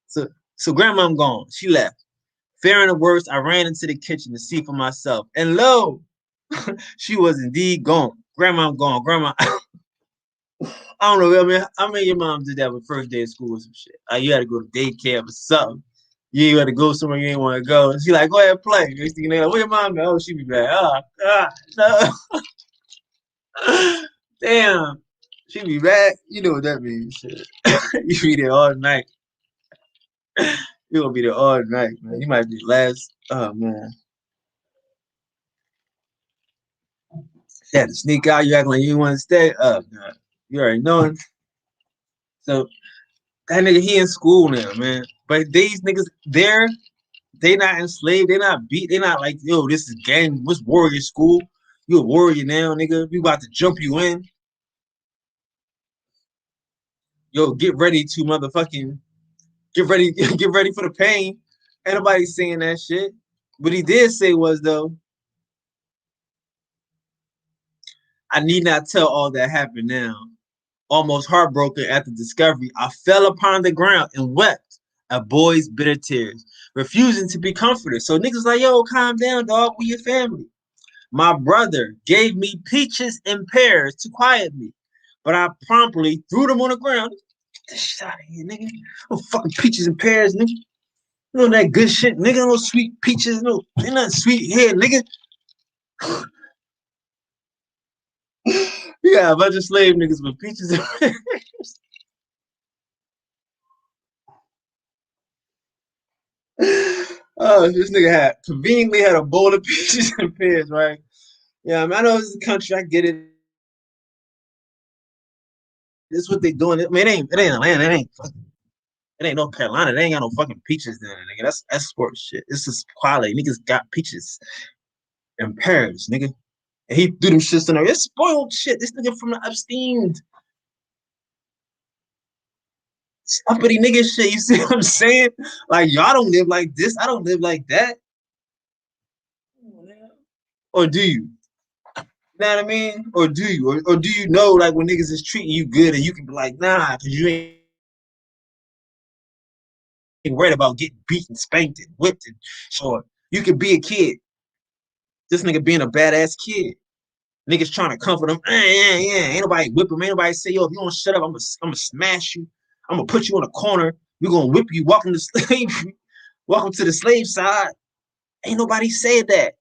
So so grandma gone. She left. Fearing the worst, I ran into the kitchen to see for myself. And lo, she was indeed gone. Grandma gone. Grandma, I don't know. I mean, your mom did that with first day of school or some shit. You had to go to daycare or something. You had to go somewhere you didn't want to go. And she like, go ahead, play. Next thing you know, where your mom go? Oh, she be back. No. Damn. She be back. You know what that means. Shit. You be there all night. You gonna be there all night, man. You might be last. Oh man. You had to sneak out. You act like you want to stay. Oh god. You already know. So that nigga, he in school now, man. But these niggas, they not enslaved. They not beat. They not like, yo, this is gang. What's warrior school? You a warrior now, nigga. We about to jump you in. Yo, get ready to motherfucking get ready. Get ready for the pain. Ain't nobody saying that shit. What he did say was though, I need not tell all that happened now. Almost heartbroken at the discovery, I fell upon the ground and wept a boy's bitter tears, refusing to be comforted. So niggas like, yo, calm down, dog. We your family. My brother gave me peaches and pears to quiet me, but I promptly threw them on the ground. Get this shit out of here, nigga. No fucking peaches and pears, nigga. You know that good shit, nigga. No sweet peaches, no, ain't nothing sweet here, nigga. You got a bunch of slave niggas with peaches and pears. Oh, this nigga had conveniently had a bowl of peaches and pears, right? Yeah, I mean, I know this is a country, I get it. This is what they doing. I mean, it ain't Atlanta, it ain't North Carolina. They ain't got no fucking peaches there, nigga. That's export shit. This is quality. Niggas got peaches and pears, nigga. And he threw them shits in there. It's spoiled shit. This nigga from the Epstein uppity nigga shit. You see what I'm saying? Like, y'all don't live like this. I don't live like that. Or do you? You know what I mean? Or do you? Or do you know, like, when niggas is treating you good and you can be like, nah, because you ain't worried about getting beat and spanked and whipped. And sure, you can be a kid. This nigga being a badass kid. Niggas trying to comfort him. Ain't nobody whip him. Ain't nobody say, yo, if you don't shut up, I'm gonna smash you. I'm gonna put you in a corner. We're gonna whip you. Welcome to slavery. Welcome to the slave side. Ain't nobody said that.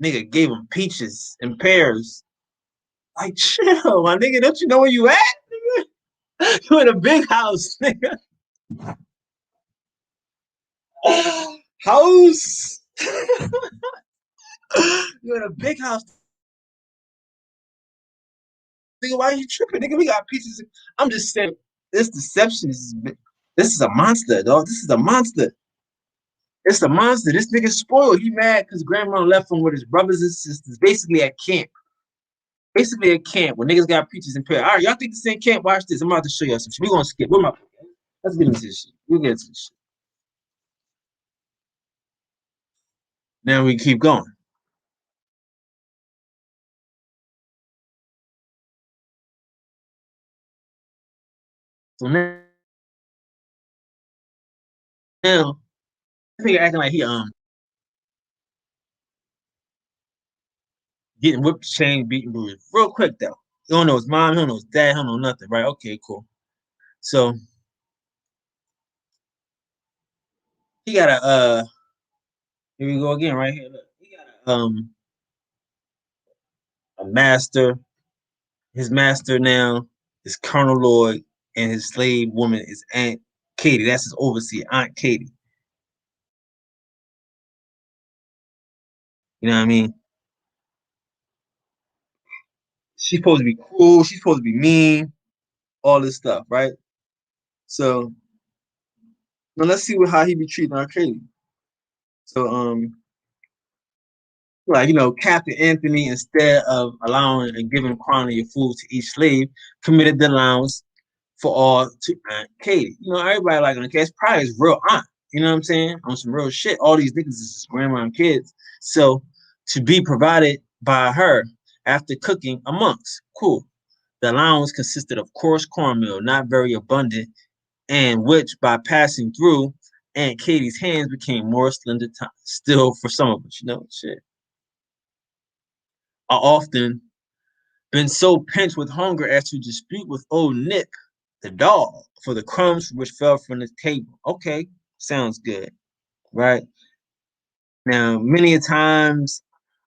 Nigga gave him peaches and pears. Like, chill, my nigga. Don't you know where you at? Nigga? You in a big house, nigga. House. You in a big house. Nigga, why are you tripping? Nigga, we got pieces. I'm just saying, this deception this is a monster, dog. This is a monster. It's a monster. This nigga spoiled. He mad because grandma left him with his brothers and sisters, basically at camp. Basically at camp where niggas got preachers in prayer. All right, y'all think the same camp? Watch this. I'm about to show y'all some shit. We're gonna skip. Where my let's get into this shit. We'll get into this shit. Now we keep going. So now this nigga acting like he getting whipped, chained, beaten, bruised. Real quick though. You don't know his mom, you don't know his dad, you don't know nothing, right? Okay, cool. So he got here we go again, right here. Look, he got a master. His master now is Colonel Lloyd, and his slave woman is Aunt Katie. That's his overseer, Aunt Katie. You know what I mean? She's supposed to be cruel, she's supposed to be mean, all this stuff, right? So now let's see how he be treating Aunt Katie. So like, Captain Anthony, instead of allowing and giving quantity of food to each slave, committed the allowance for all to Aunt Katie. Everybody like Aunt Katie. It's probably his real aunt. You know what I'm saying? On some real shit. All these niggas is his grandma and kids. So to be provided by her after cooking amongst. Cool. The allowance consisted of coarse cornmeal, not very abundant, and which by passing through Aunt Katie's hands became more slender still for some of us. Shit. I often been so pinched with hunger as to dispute with old Nick, the dog, for the crumbs which fell from the table. Okay, sounds good, right? Now, many a times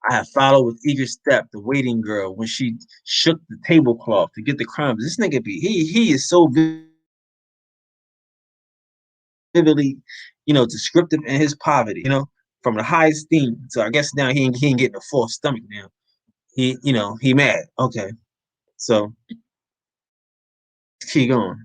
I have followed with eager step the waiting girl when she shook the tablecloth to get the crumbs. This nigga he is so vividly, descriptive in his poverty, from the high esteem. So I guess now he ain't getting a full stomach now. He mad. Okay, so keep going.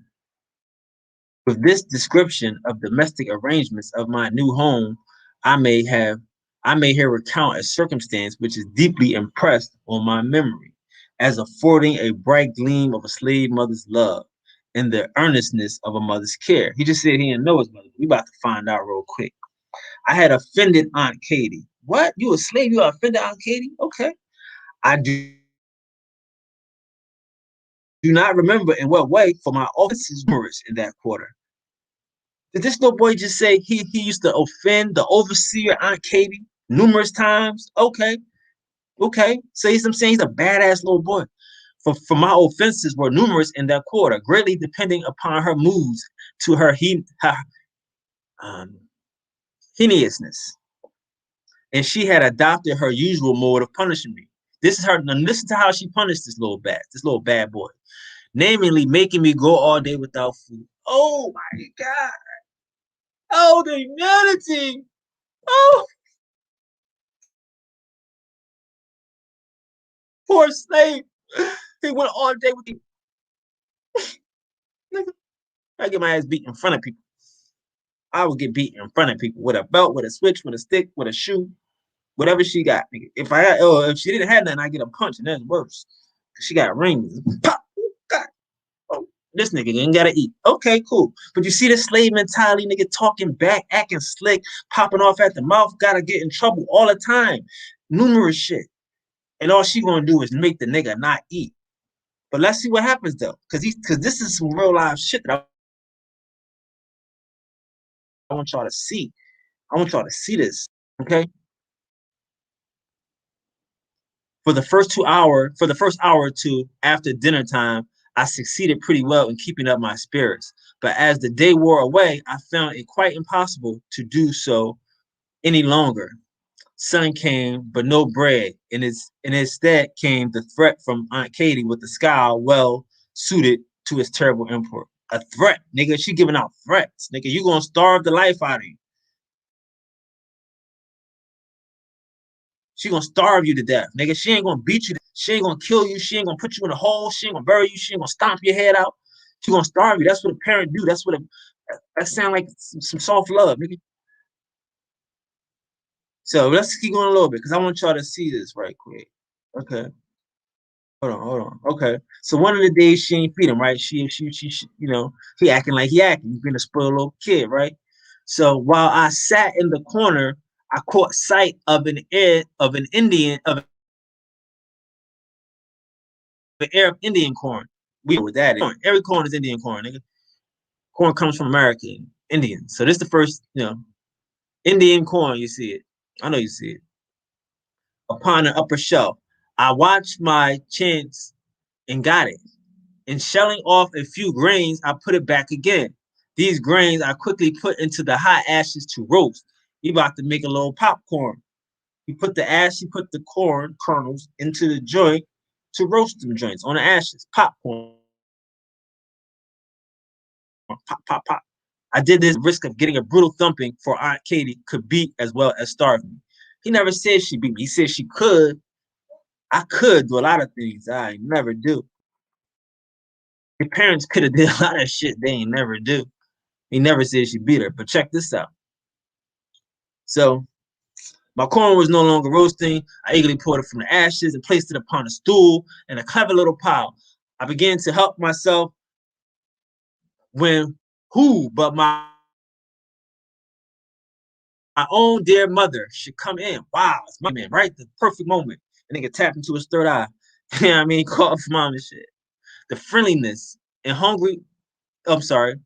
With this description of domestic arrangements of my new home, I may here recount a circumstance which is deeply impressed on my memory, as affording a bright gleam of a slave mother's love and the earnestness of a mother's care. He just said he didn't know his mother. We about to find out real quick. I had offended Aunt Katie. What? You a slave? You offended Aunt Katie? Okay. I do not remember in what way, for my offenses numerous in that quarter. Did this little boy just say he used to offend the overseer Aunt Katie numerous times? Okay, okay. So I'm saying he's a badass little boy. For my offenses were numerous in that quarter, greatly depending upon her moods to her um, heinousness, and she had adopted her usual mode of punishing me. This is her. Now listen to how she punished this little bad boy, namely making me go all day without food. Oh my god! Oh, the humanity! Oh, poor slave. He went all day with the nigga. I get my ass beat in front of people. I would get beat in front of people with a belt, with a switch, with a stick, with a shoe, whatever she got. Nigga. If she didn't have nothing, I get a punch, and that's worse. She got rings. Pop. God. Oh, this nigga didn't gotta eat. Okay, cool. But you see the slave mentality, nigga talking back, acting slick, popping off at the mouth, gotta get in trouble all the time. Numerous shit. And all she gonna do is make the nigga not eat. But let's see what happens though, because this is some real life shit that I want y'all to see. I want y'all to see this. Okay. For the first hour or two after dinner time, I succeeded pretty well in keeping up my spirits. But as the day wore away, I found it quite impossible to do so any longer. Sun came, but no bread. And instead came the threat from Aunt Katie with the scowl well suited to its terrible import. A threat, nigga. She giving out threats, nigga. You gonna starve the life out of you. She gonna starve you to death, nigga. She ain't gonna beat you. She ain't gonna kill you. She ain't gonna put you in a hole. She ain't gonna bury you. She ain't gonna stomp your head out. She gonna starve you. That's what a parent do. That's what that sound like some soft love, nigga. So let's keep going a little bit because I want y'all to see this right quick. Okay. Hold on. Okay. So one of the days she ain't feed him, right? She you know, he acting like he acting. He's been a spoiled little kid, right? So while I sat in the corner, I caught sight of an Indian of an Arab Indian corn. We know what that is. Every corn is Indian corn, nigga. Corn comes from America, Indian. So this is the first, Indian corn. You see it. I know you see it. Upon an upper shelf, I watched my chance and got it. In shelling off a few grains, I put it back again. These grains I quickly put into the hot ashes to roast. He about to make a little popcorn. He put the corn kernels into the joint to roast them joints on the ashes. Popcorn. Pop, pop, pop. I did this risk of getting a brutal thumping for Aunt Katie could beat as well as starve me. He never said she beat me. He said she could. I could do a lot of things I never do. Your parents could have did a lot of shit they ain't never do. He never said she beat her. But check this out. So my corn was no longer roasting. I eagerly poured it from the ashes and placed it upon a stool in a clever little pile. I began to help myself when who but my own dear mother should come in. Wow, it's my man, right? The perfect moment. And nigga tapped into his third eye. You know what I mean? Called for mom and shit. The friendliness and hungry. Oh, I'm sorry.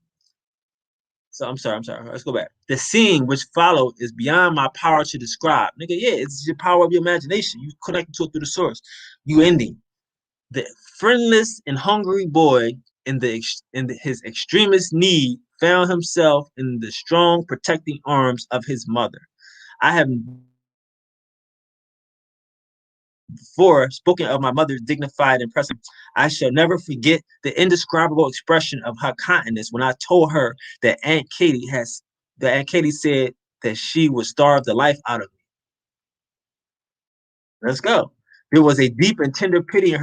I'm sorry. Let's go back. The scene which followed is beyond my power to describe. Nigga, yeah, it's your power of your imagination. You connect to it through the source. You ending. The friendless and hungry boy his extremest need found himself in the strong protecting arms of his mother. I have before spoken of my mother's dignified and impressive. I shall never forget the indescribable expression of her countenance when I told her that Aunt Katie said that she would starve the life out of me. Let's go. There was a deep and tender pity in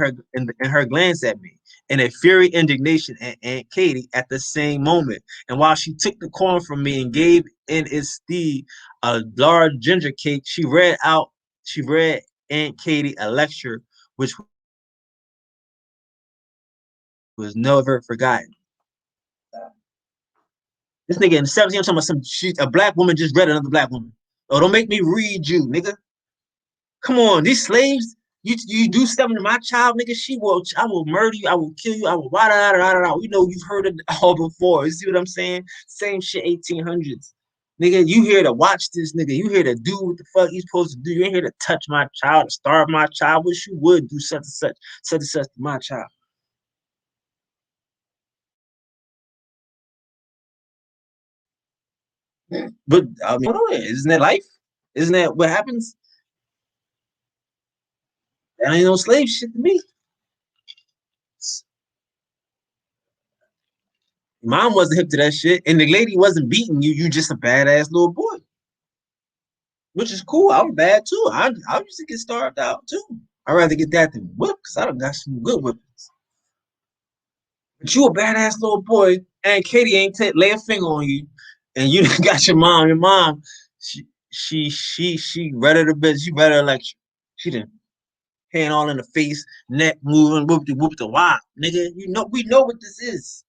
her glance at me, and a fury indignation at Aunt Katie at the same moment. And while she took the corn from me and gave in its stead a large ginger cake, she read Aunt Katie a lecture which was never forgotten. This nigga in the 17, I'm talking about a black woman just read another black woman. Oh, don't make me read you, nigga. Come on, these slaves, you do something to my child, nigga. I will murder you, I will kill you, I will We know you've heard it all before. You see what I'm saying? Same shit, 1800s. Nigga, you here to watch this, nigga. You here to do what the fuck you supposed to do. You ain't here to touch my child, to starve my child. Wish you would do such and such to my child. But I mean, isn't that life? Isn't that what happens? That ain't no slave shit to me. Mom wasn't hip to that shit, and the lady wasn't beating you. You just a badass little boy, which is cool. I'm bad too. I used to get starved out too. I'd rather get that than whip because I done got some good whippings. But you a badass little boy, and Katie ain't lay a finger on you, and you got your mom. Your mom, she read her the bit. She read her lecture. She didn't hand all in the face, neck moving, whoop the wop, nigga. We know what this is.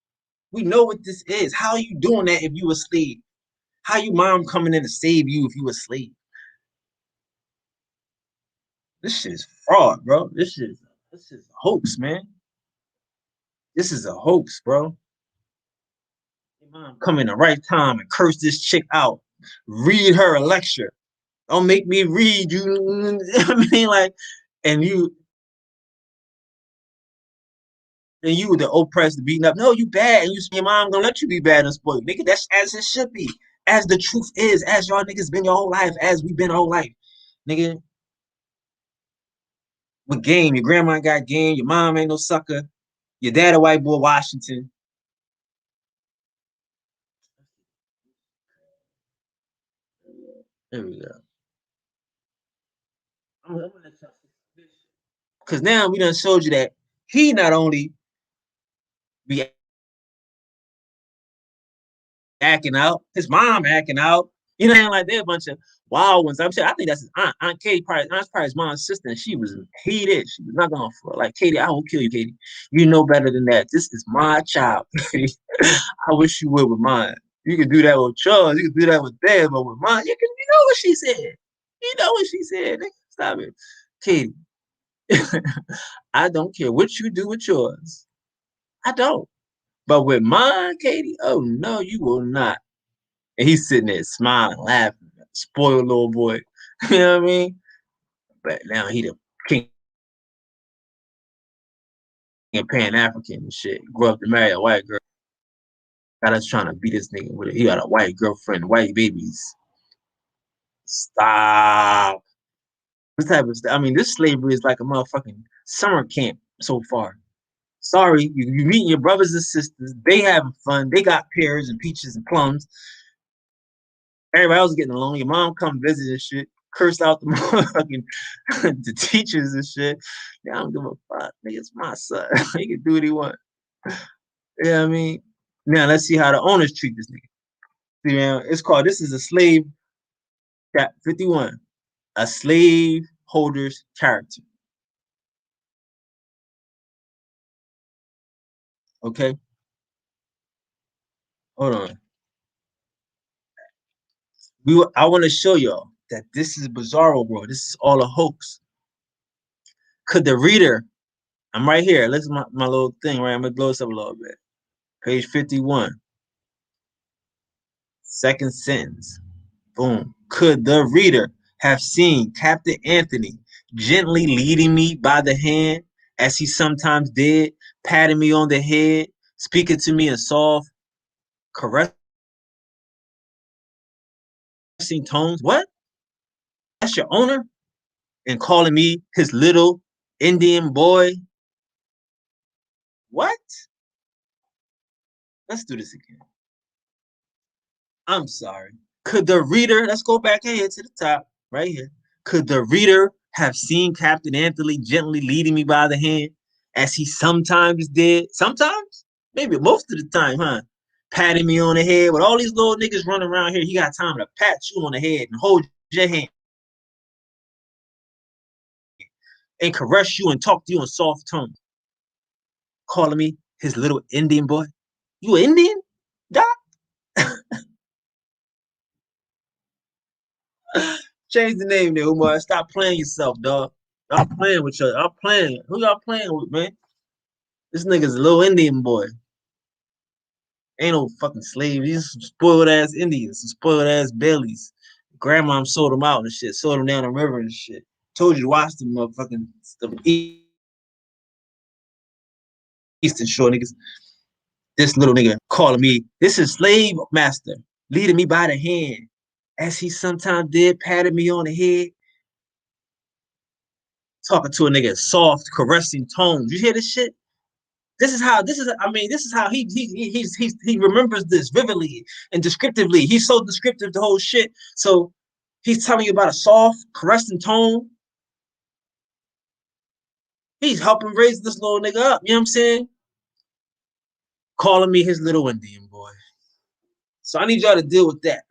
We know what this is. How are you doing that if you a slave? How you mom coming in to save you if you a slave? This shit is fraud, bro. This is a hoax, man. This is a hoax, bro. Your mom come in the right time and curse this chick out. Read her a lecture. Don't make me read you. I mean, like, and you the oppressed, the beaten up. No, you bad, and your mom gonna let you be bad and spoiled, nigga. That's as it should be, as the truth is, as y'all niggas been your whole life, as we been our whole life, nigga. With game, your grandma got game, your mom ain't no sucker. Your dad a white boy, Washington. There we go. Because now we done showed you that he not only be acting out, his mom acting out. You know, like they're a bunch of wild ones. I'm sure. I think that's his aunt. Aunt Katie, Aunt's probably his mom's sister, and she was hated. She was not going for it. Like Katie, I will kill you, Katie. You know better than that. This is my child. I wish you would with mine. You can do that with Charles. You can do that with Dad, but with mine, you know what she said. You know what she said. Stop it, Katie. I don't care what you do with yours. I don't. But with mine, Katie, oh no, you will not. And he's sitting there smiling, laughing, spoiled little boy. You know what I mean? But now he the king of Pan African and shit. Grew up to marry a white girl. Got us trying to beat this nigga with it. He got a white girlfriend, white babies. Stop. This type of stuff. I mean, this slavery is like a motherfucking summer camp so far. Sorry, you meeting your brothers and sisters. They having fun. They got pears and peaches and plums. Everybody else getting along. Your mom come visit and shit. Curse out the motherfucking the teachers and shit. Yeah, I don't give a fuck. Nigga, it's my son. He can do what he want. You know what I mean? Now let's see how the owners treat this nigga. See, man, it's called This is a Slave, chap 51. A slave holder's character. Okay? Hold on. I want to show y'all that this is bizarro, bro. This is all a hoax. Could the reader, I'm right here. Listen to my little thing, right? I'm gonna blow this up a little bit. Page 51. Second sentence. Boom. Could the reader have seen Captain Anthony gently leading me by the hand, as he sometimes did, patting me on the head, speaking to me in soft, caressing tones? What? That's your owner? And calling me his little Indian boy? What? Let's do this again. I'm sorry. Could the reader, let's go back here to the top, right here. Could the reader have seen Captain Anthony gently leading me by the hand, as he sometimes did? Sometimes? Maybe most of the time, huh? Patting me on the head with all these little niggas running around here. He got time to pat you on the head and hold your hand and caress you and talk to you in soft tones, calling me his little Indian boy. You Indian? Doc? Change the name there, Umar. Stop playing yourself, dog. Stop playing with y'all. I'm playing. Who y'all playing with, man? This nigga's a little Indian boy. Ain't no fucking slave. These some spoiled ass Indians, some spoiled ass bellies. Grandma sold them out and shit. Sold them down the river and shit. Told you to watch them motherfucking Eastern Shore niggas. This little nigga calling me. This is slave master leading me by the hand, as he sometimes did, patting me on the head, talking to a nigga in soft, caressing tones. You hear this shit? This is how he remembers this vividly and descriptively. He's so descriptive, the whole shit. So he's telling you about a soft, caressing tone. He's helping raise this little nigga up. You know what I'm saying? Calling me his little Indian boy. So I need y'all to deal with that.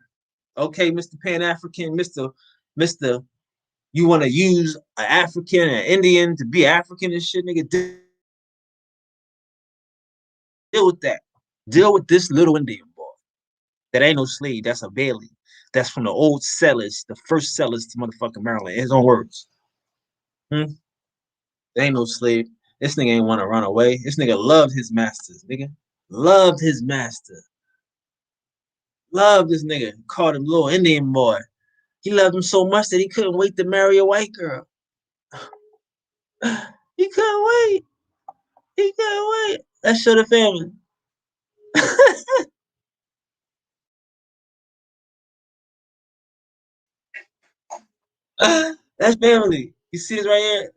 Okay, Mr. Pan African, Mr. You want to use an African, an Indian to be African and shit, nigga. Deal with that. Deal with this little Indian boy. That ain't no slave. That's a Bailey. That's from the old settlers, the first settlers to motherfucking Maryland. In his own words. There ain't no slave. This nigga ain't want to run away. This nigga loved his masters, nigga. Loved his master. Loved this nigga. Called him little Indian boy. He loved him so much that he couldn't wait to marry a white girl. He couldn't wait. He couldn't wait. Let's show the family. That's family. You see this right here?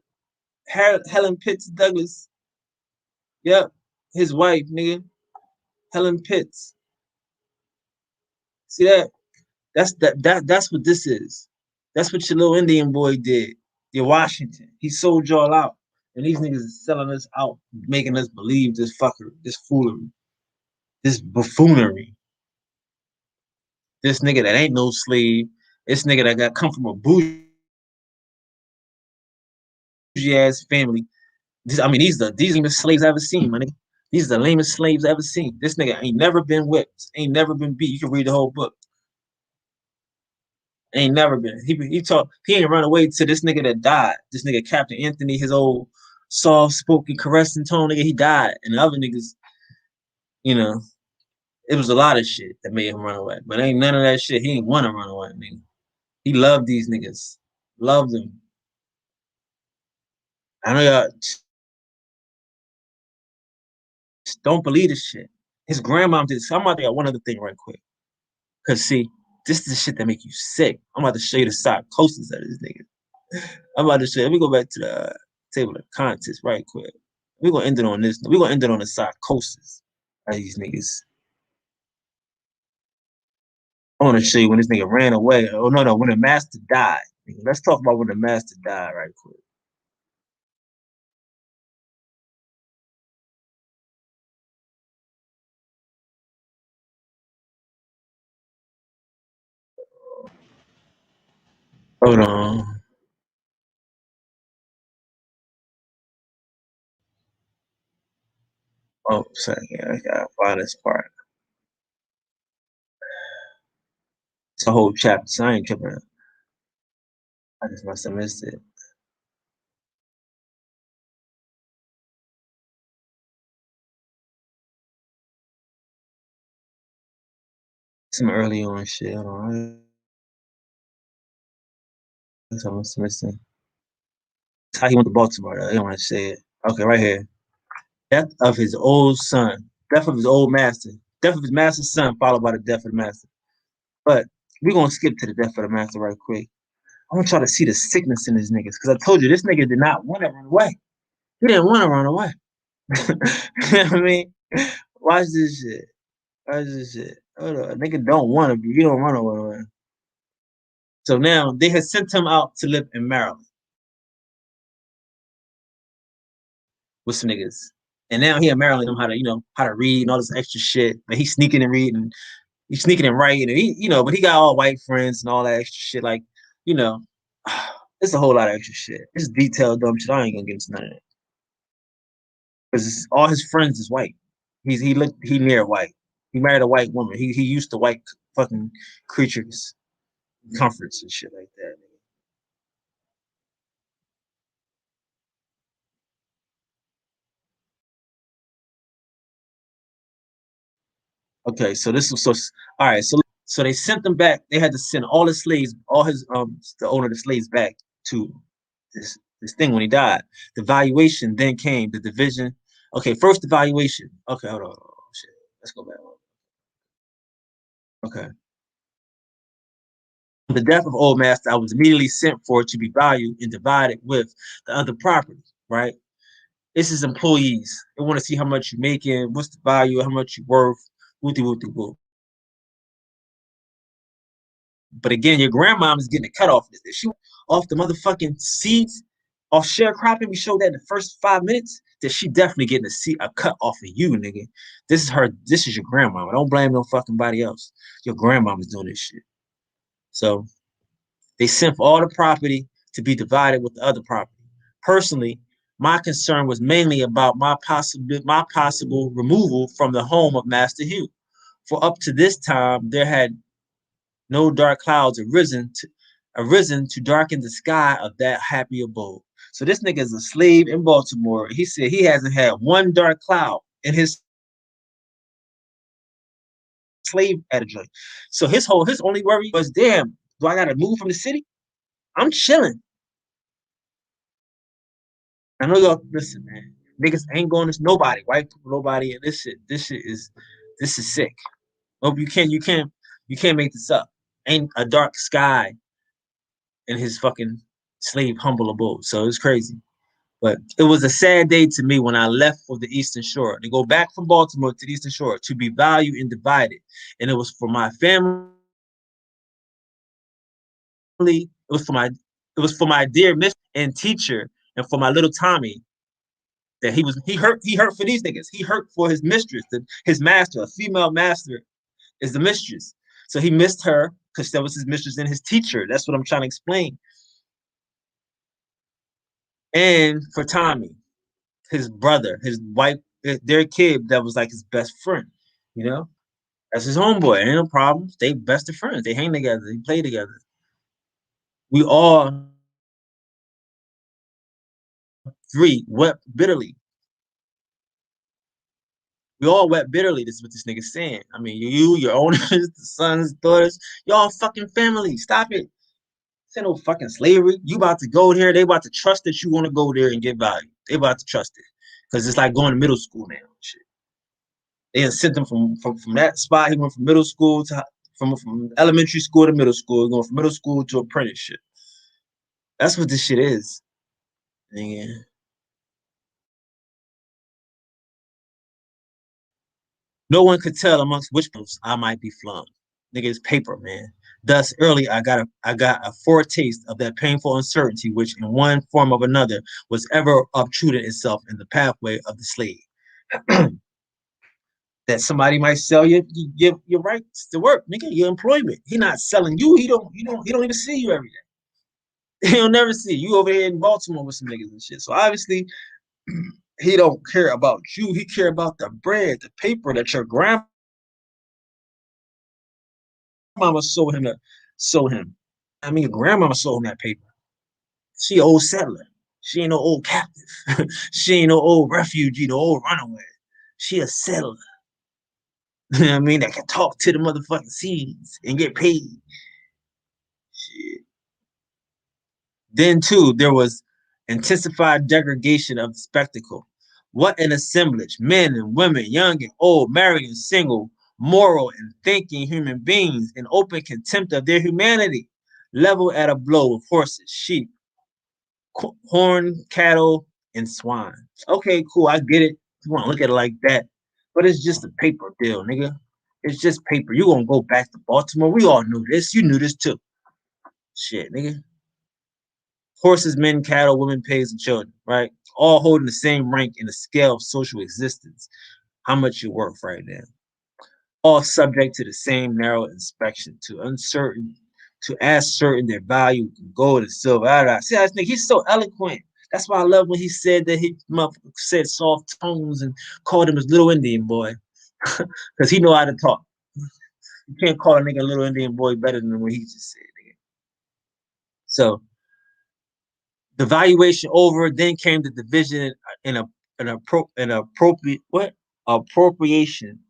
Helen Pitts Douglas. Yep. his wife, nigga, Helen Pitts. See that? That's what this is. That's what your little Indian boy did. Your Washington. He sold y'all out. And these niggas is selling us out, making us believe this fuckery, this foolery, this buffoonery. This nigga that ain't no slave. This nigga that got come from a bougie ass family. I mean, these lamest slaves I ever seen, my nigga. These are the lamest slaves I ever seen. This nigga ain't never been whipped, ain't never been beat. You can read the whole book. Ain't never been. He ain't run away to this nigga that died. This nigga Captain Anthony, his old soft spoken caressing tone nigga, he died. And the other niggas, you know, it was a lot of shit that made him run away. But ain't none of that shit. He ain't wanna run away, nigga. He loved these niggas. Loved them. I know y'all don't believe this shit. His grandma did. So I'm about to get one other thing right quick. Cause see, this is the shit that make you sick. I'm about to show you the psychosis of this nigga. I'm about to show you. Let me go back to the table of contents right quick. We're gonna end it on this. We're gonna end it on the psychosis of these niggas. I want to show you when this nigga ran away. Oh no, when the master died. Let's talk about when the master died right quick. Hold on. Oh, sorry. I gotta find this part. It's a whole chapter. So I ain't tripping. I just must have missed it. Some early on shit. Hold on. I must have missed it. It's how he went to Baltimore. Though. I don't want to say it. Okay, right here. Death of his old son. Death of his old master. Death of his master's son, followed by the death of the master. But we're gonna skip to the death of the master right quick. I want y'all to see the sickness in these niggas. Because I told you this nigga did not want to run away. He didn't want to run away. You know what I mean? Watch this shit. Watch this shit. Hold on. A nigga don't want to be. You don't run away. So now they had sent him out to live in Maryland with some niggas. And now he in Maryland know how to, how to read and all this extra shit. But he's sneaking and reading. He's sneaking and writing. And but he got all white friends and all that extra shit. Like, you know, it's a whole lot of extra shit. It's detailed dumb shit. I ain't gonna get into none of that. Because all his friends is white. He near white. He married a white woman. He used to white fucking creatures, comforts and shit like that. Okay, so this was so all right. So they sent them back. They had to send all the slaves, all his the owner of the slaves back to this thing when he died. The valuation then came. The division. Okay, first the valuation. Okay, hold on. Oh, shit. Let's go back. Okay. The death of old master, I was immediately sent for to be valued and divided with the other property, right? This is employees. They want to see how much you're making, what's the value, how much you're worth, wooty wooty woo. But again, your grandmom is getting a cut off this. If she off the motherfucking seeds, off sharecropping, we showed that in the first 5 minutes, that she definitely getting a cut off of you, nigga. This is your grandmama. Don't blame no fucking body else. Your grandmama's doing this shit. So they sent for all the property to be divided with the other property. Personally, my concern was mainly about my possible removal from the home of Master Hugh. For up to this time, there had no dark clouds arisen to darken the sky of that happy abode. So this nigga is a slave in Baltimore. He said he hasn't had one dark cloud in his slave at a joint. So his only worry was, damn, do I gotta move from the city? I'm chilling. I know y'all listen, man. Niggas ain't going to nobody, white people, nobody. And this is sick. Hope you can't make this up. Ain't a dark sky in his fucking slave humble abode. So it's crazy. But it was a sad day to me when I left for the Eastern Shore to go back from Baltimore to the Eastern Shore to be valued and divided. And it was for my family. It was for my it was for my dear mistress and teacher and for my little Tommy that he hurt for these niggas. He hurt for his mistress, his master, a female master is the mistress. So he missed her because that was his mistress and his teacher. That's what I'm trying to explain. And for Tommy, his brother, his wife, their kid that was like his best friend, you know? That's his homeboy. Ain't no problems. They best of friends. They hang together. They play together. We all three wept bitterly. We all wept bitterly. This is what this nigga's saying. I mean, you, your owners, the sons, daughters, y'all fucking family. Stop it. This ain't no fucking slavery. You about to go there. They about to trust that you want to go there and get value. They about to trust it. Because it's like going to middle school now. Shit. They sent him from that spot. He went from middle school to from elementary school to middle school, going from middle school to apprenticeship. That's what this shit is. Yeah. No one could tell amongst which ones I might be flung. Nigga, it's paper, man. Thus, early I got a foretaste of that painful uncertainty which, in one form or another, was ever obtruded itself in the pathway of the slave. That somebody might sell your rights to work, nigga, your employment. He not selling you. He don't even see you every day. He'll never see you over here in Baltimore with some niggas and shit. So obviously he don't care about you. He care about the bread, the paper that your grandmama sold him. I mean, your grandmama sold him that paper. She an old settler. She ain't no old captive. She ain't no old refugee, no old runaway. She a settler. You know what I mean? That can talk to the motherfucking seeds and get paid. Shit. Then too, there was intensified degradation of the spectacle. What an assemblage, men and women, young and old, married and single, moral and thinking human beings in open contempt of their humanity, level at a blow with horses, sheep, horn, cattle, and swine. Okay, cool, I get it. You want to look at it like that. But it's just a paper deal, nigga. It's just paper. You gonna go back to Baltimore. We all knew this. You knew this too. Shit, nigga. Horses, men, cattle, women, pigs, and children, right? All holding the same rank in the scale of social existence. How much you worth right now. All subject to the same narrow inspection, to as certain their value in gold and silver. See, I think he's so eloquent. That's why I love when he said that he said soft tones and called him his little Indian boy. Because he know how to talk. You can't call a nigga a little Indian boy better than what he just said, nigga. So the valuation over, then came the division in an appropriate what appropriation.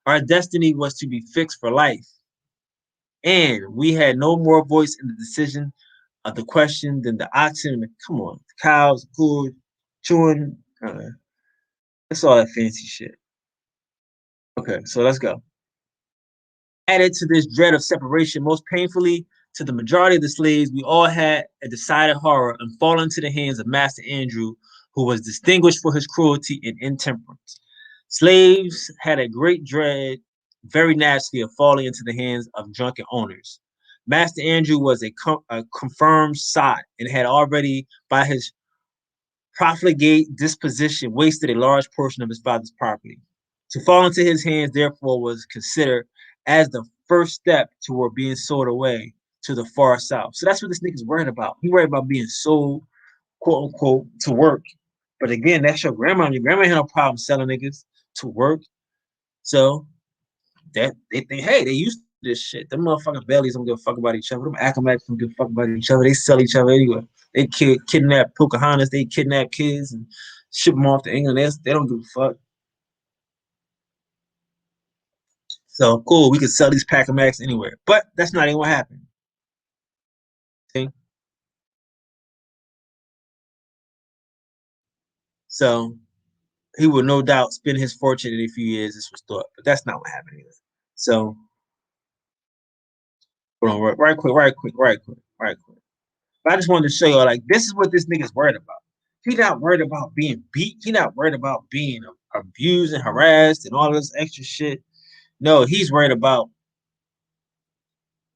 Our destiny was to be fixed for life, and we had no more voice in the decision of the question than the oxen. Come on, the cows, good, chewing. That's all that fancy shit. Okay, so let's go. Added to this dread of separation, most painfully to the majority of the slaves, we all had a decided horror and fall into the hands of Master Andrew, who was distinguished for his cruelty and intemperance. Slaves had a great dread, very naturally, of falling into the hands of drunken owners. Master Andrew was a confirmed sot and had already, by his profligate disposition, wasted a large portion of his father's property. To fall into his hands, therefore, was considered as the first step toward being sold away to the far south. So that's what this nigga's worried about. He worried about being sold, quote unquote, to work. But again, that's your grandma. Your grandma had no problem selling niggas to work. So that they think, hey, they used to this shit. Them motherfucking bellies don't give a fuck about each other. Them accolades don't give a fuck about each other. They sell each other anyway. They kidnap Pocahontas. They kidnap kids and ship them off to England. They don't give a fuck. So cool, we can sell these Pack Max anywhere. But that's not even what happened. See? So he will no doubt spend his fortune in a few years, this was thought. But that's not what happened either. So hold on, right quick. But I just wanted to show y'all, like, this is what this nigga's worried about. He not worried about being beat. He not worried about being abused and harassed and all this extra shit. No, he's worried about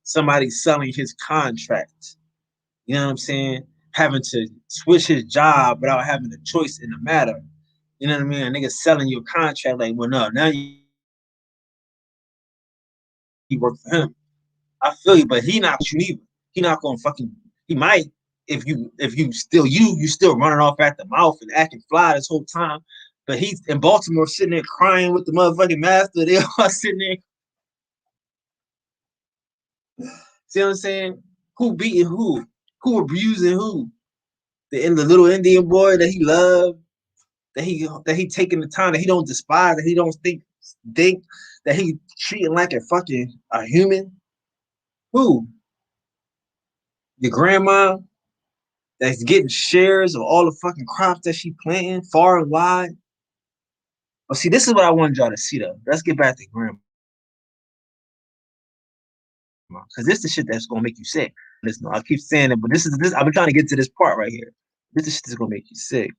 somebody selling his contract. You know what I'm saying? Having to switch his job without having a choice in the matter. You know what I mean? A nigga selling you a contract like, well, no, now you work for him. I feel you, but he not you either. He not gonna fucking. He might if you still you still running off at the mouth and acting fly this whole time. But he's in Baltimore sitting there crying with the motherfucking master. They all sitting there. See what I'm saying? Who beating who? Who abusing who? The little Indian boy that he loved, that he taking the time, that he don't despise, that he don't think that he treating like a fucking a human. Who? Your grandma that's getting shares of all the fucking crops that she planting far and wide. But see, this is what I wanted y'all to see though. Let's get back to grandma. Because this is the shit that's gonna make you sick. Listen, I keep saying it, but this I've been trying to get to this part right here. This is shit that's gonna make you sick.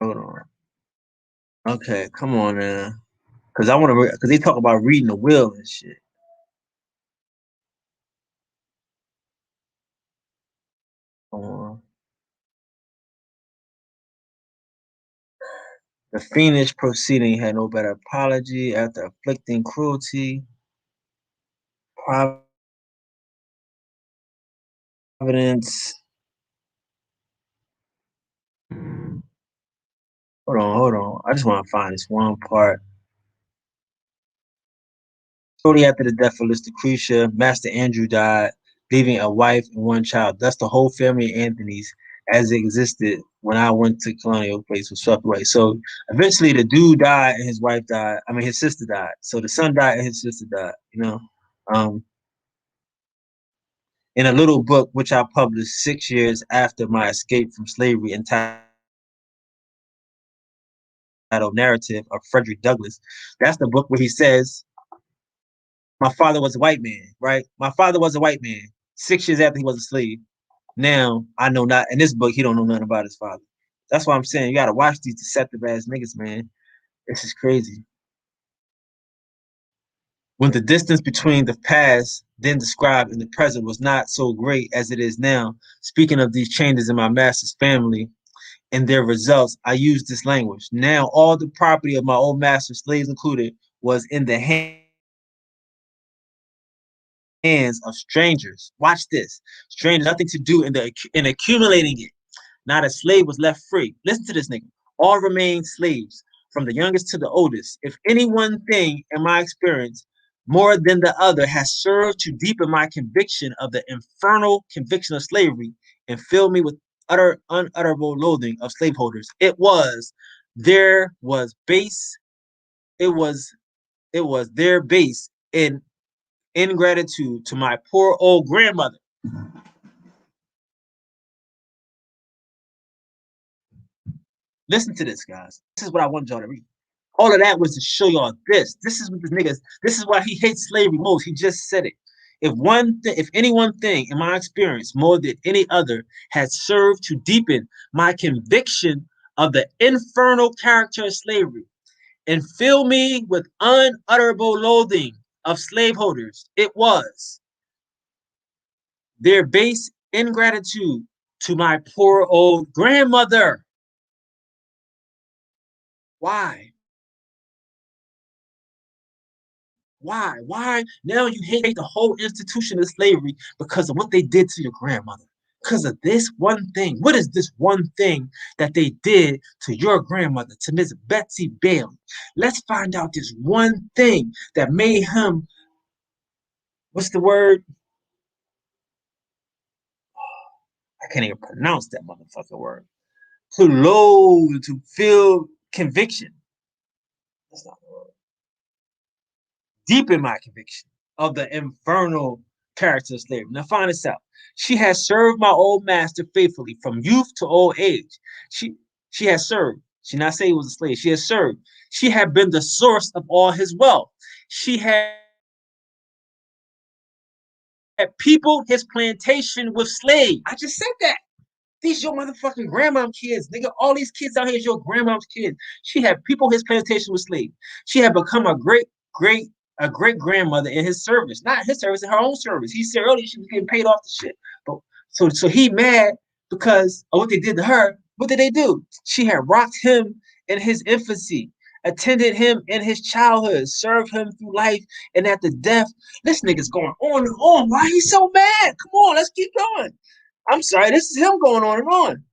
Hold on. Okay, come on now. Cause I want to, cause they talk about reading the will and shit. The fiendish proceeding had no better apology after inflicting cruelty, providence. Hold on. I just want to find this one part. Shortly after the death of Lucretia, Master Andrew died, leaving a wife and one child. Thus, the whole family of Anthony's, as it existed when I went to Colonial Place, was swept away. So eventually, the dude died and his wife died. I mean, his sister died. So the son died and his sister died. You know, um, in a little book which I published 6 years after my escape from slavery, entitled Narrative of Frederick Douglass. That's the book where he says, my father was a white man, right? My father was a white man 6 years after he was a slave. Now I know not in this book, he don't know nothing about his father. That's why I'm saying you gotta watch these deceptive ass niggas, man. This is crazy. When the distance between the past then described and the present was not so great as it is now, speaking of these changes in my master's family and their results, I used this language. Now all the property of my old master, slaves included, was in the hands of strangers. Watch this. Strangers, nothing to do in accumulating it. Not a slave was left free. Listen to this nigga. All remained slaves, from the youngest to the oldest. If any one thing, in my experience, more than the other, has served to deepen my conviction of the infernal conviction of slavery and fill me with unutterable loathing of slaveholders, there was base, it was their base in ingratitude to my poor old grandmother. Listen to this, guys. This is what I wanted y'all to read. All of that was to show y'all this. This is what this niggas. This is why he hates slavery most. He just said it. If any one thing in my experience more than any other has served to deepen my conviction of the infernal character of slavery and fill me with unutterable loathing of slaveholders, it was their base ingratitude to my poor old grandmother. Why? Why? Why? Now you hate the whole institution of slavery because of what they did to your grandmother. Because of this one thing. What is this one thing that they did to your grandmother, to Miss Betsy Bailey? Let's find out this one thing that made him, what's the word? I can't even pronounce that motherfucking word. To loathe, to feel conviction. That's not the word. Deepen my conviction of the infernal character of slavery. Now find this out. She has served my old master faithfully from youth to old age. She has served. She not say he was a slave. She has served. She had been the source of all his wealth. She had Had people his plantation with slaves. I just said that. These your motherfucking grandmom kids, nigga. All these kids out here is your grandmom's kids. She had people his plantation with slaves. She had become a great grandmother in his service, not his service, in her own service. He said earlier she was getting paid off the shit. But so he mad because of what they did to her. What did they do? She had rocked him in his infancy, attended him in his childhood, served him through life, and at the death, this nigga's going on and on. Why he so mad? Come on, let's keep going. I'm sorry, this is him going on and on.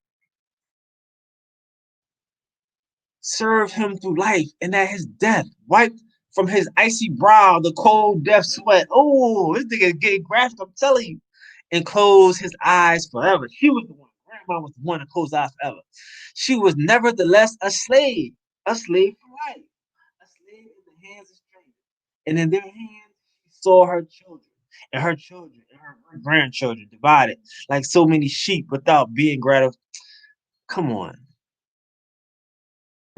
Served him through life, and at his death, wiped from his icy brow the cold death sweat. Oh, this nigga is getting graphic, I'm telling you. And closed his eyes forever. She was the one. Grandma was the one to close eyes forever. She was nevertheless a slave for life, a slave in the hands of strangers. And in their hands, she saw her children, and her grandchildren divided like so many sheep without being gratified. Come on.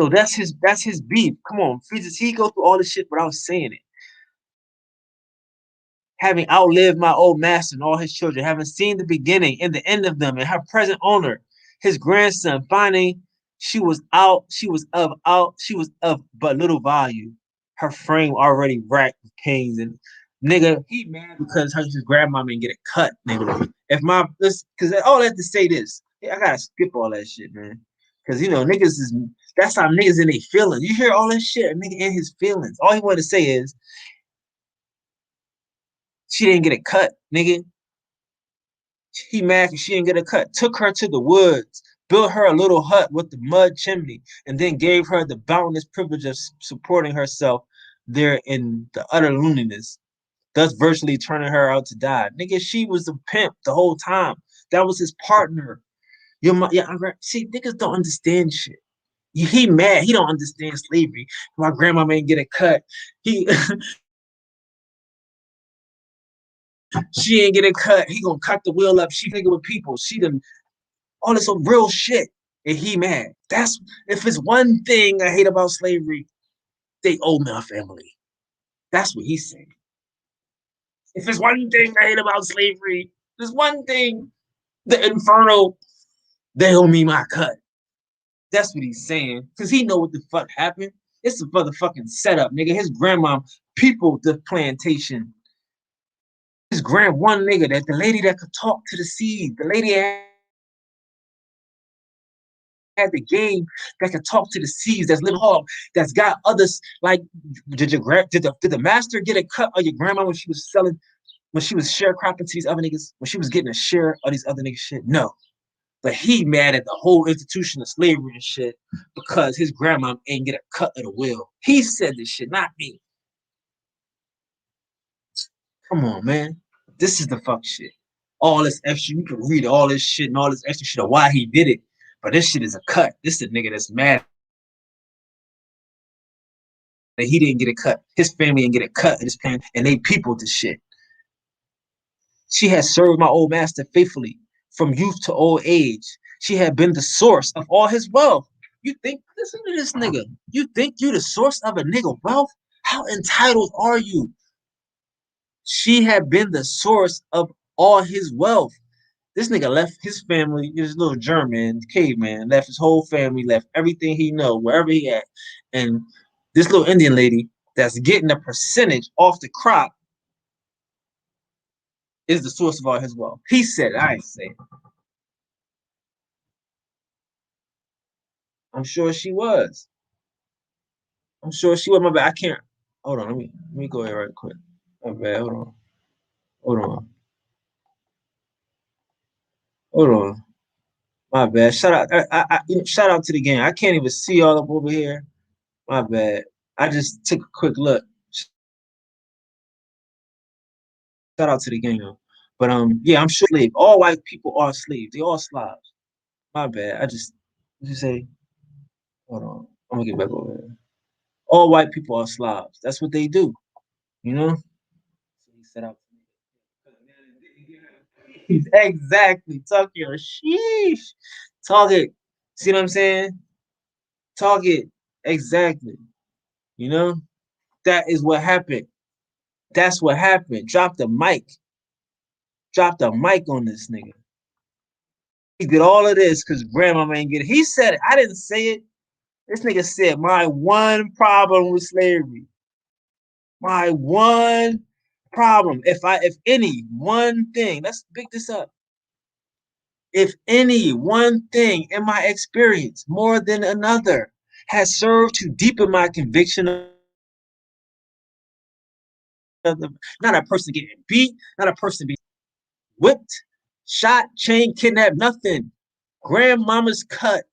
So that's his beef. Come on, Jesus, he go through all this shit without saying it. Having outlived my old master and all his children, having seen the beginning and the end of them, and her present owner, his grandson, finding she was of but little value, her frame already racked with pains, and nigga, he mad because his grandma didn't get a cut, nigga. If my this because all I have to say this, yeah, I gotta skip all that shit, man. Cause niggas is that's how niggas in their feelings. You hear all that shit, a nigga in his feelings. All he wanted to say is she didn't get a cut, nigga. He mad because she didn't get a cut. Took her to the woods, built her a little hut with the mud chimney, and then gave her the boundless privilege of supporting herself there in the utter loneliness, thus virtually turning her out to die. Nigga, she was a pimp the whole time. That was his partner. See, niggas don't understand shit. He mad. He don't understand slavery. My grandma didn't get a cut. He she ain't get a cut. He gonna cut the wheel up. She thinking with people. She done all this real shit. And he mad. That's if it's one thing I hate about slavery, they owe my family. That's what he's saying. If it's one thing I hate about slavery, there's one thing, the infernal, they owe me my cut. That's what he's saying. Cause he know what the fuck happened. It's a motherfucking setup, nigga. His grandma people the plantation. His one nigga, that the lady that could talk to the seed, the lady had the game that can talk to the seas, that's living hard, that's got others. Like, did the master get a cut of your grandma when she was selling, when she was sharecropping to these other niggas, when she was getting a share of these other niggas shit? No. But he mad at the whole institution of slavery and shit because his grandma ain't get a cut of the will. He said this shit, not me. Come on, man. This is the fuck shit. All this extra, you can read all this shit and all this extra shit of why he did it. But this shit is a cut. This is a nigga that's mad that he didn't get a cut. His family didn't get a cut of this plan, and they peopled this shit. She had served my old master faithfully from youth to old age. She had been the source of all his wealth. You think, listen to this nigga. You think you the source of a nigga wealth? How entitled are you? She had been the source of all his wealth. This nigga left his family, his little German caveman, left his whole family, left everything he know, wherever he at. And this little Indian lady that's getting a percentage off the crop is the source of all his wealth. He said, I ain't saying. I'm sure she was. I'm sure she was. My bad. I can't. Hold on. Let me go ahead right quick. My bad. Hold on. Hold on. Hold on. My bad. Shout out. Shout out to the game. I can't even see all up over here. My bad. I just took a quick look. Shout out to the game though. But yeah, I'm sure slave. All white people are slaves. They all Slavs. My bad. I just say. Hold on. I'm gonna get back over here. All white people are Slavs. That's what they do. You know. So he set out. Exactly. Talk your sheesh. Talk it. See what I'm saying? Talk it. Exactly. You know? That is what happened. That's what happened. Drop the mic. Dropped a mic on this nigga. He did all of this because grandma ain't get it. He said it. I didn't say it. This nigga said, my one problem with slavery. My one problem. If any one thing, let's pick this up. If any one thing in my experience, more than another, has served to deepen my conviction of not a person getting beat, not a person being whipped, shot, chained, kidnapped, nothing. Grandmama's cut.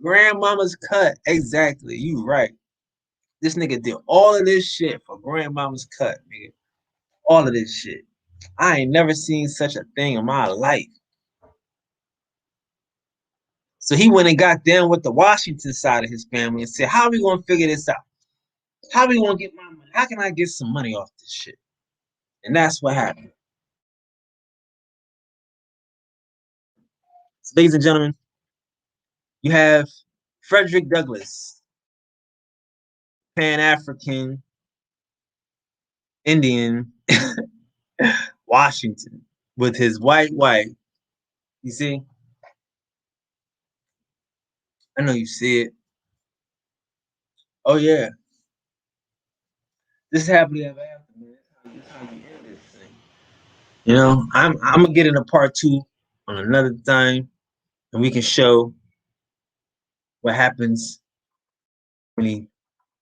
Grandmama's cut. Exactly. You right. This nigga did all of this shit for grandmama's cut, nigga. All of this shit. I ain't never seen such a thing in my life. So he went and got down with the Washington side of his family and said, how are we going to figure this out? How are we going to get my money? How can I get some money off this shit? And that's what happened. So, ladies and gentlemen, you have Frederick Douglass, Pan-African Indian, Washington, with his white wife. You see? I know you see it. Oh, yeah. This is happily ever after, man. This is how you end this thing. You know, I'm gonna get into part 2 on another time, and we can show what happens when he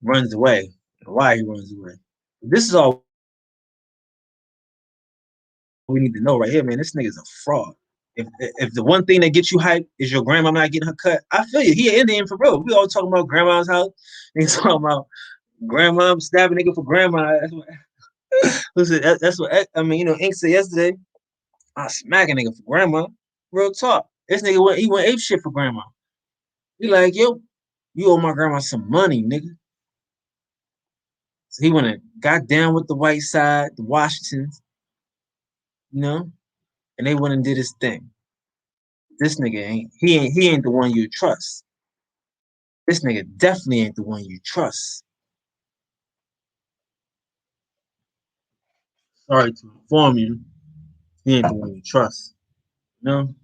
runs away and why he runs away. This is all we need to know right here, man. This nigga's a fraud. If the one thing that gets you hyped is your grandma not getting her cut, I feel you. He an Indian for real. We all talking about grandma's house. They talking about grandma stabbing nigga for grandma. That's what I mean. You know, Ink said yesterday. I smack a nigga for grandma. Real talk. This nigga went ape shit for grandma. He like, yo, you owe my grandma some money, nigga. So he went and got down with the white side, the Washingtons, you know, and they went and did his thing. This nigga ain't the one you trust. This nigga definitely ain't the one you trust. Sorry to inform you, he ain't the one you trust. You know?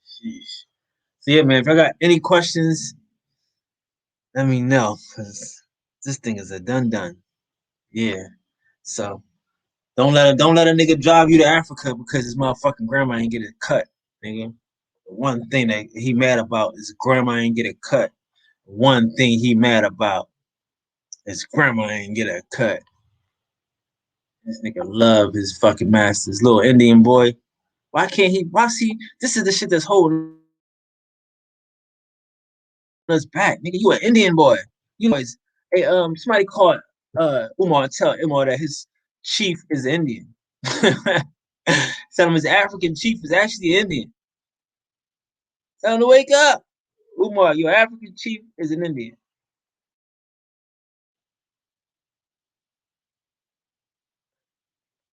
Sheesh. So yeah, man, if I got any questions, let me know, because this thing is a done. Yeah. So don't let a nigga drive you to Africa because his motherfucking grandma ain't get a cut, nigga. The one thing that he mad about is grandma ain't get a cut. One thing he mad about is grandma ain't get a cut. This nigga love his fucking masters. Little Indian boy. Why can't he? Why see? This is the shit that's holding us back, nigga. You an Indian boy. You know, hey, somebody called Umar, tell Umar that his chief is Indian. Tell him his African chief is actually Indian. Tell him to wake up. Umar, your African chief is an Indian.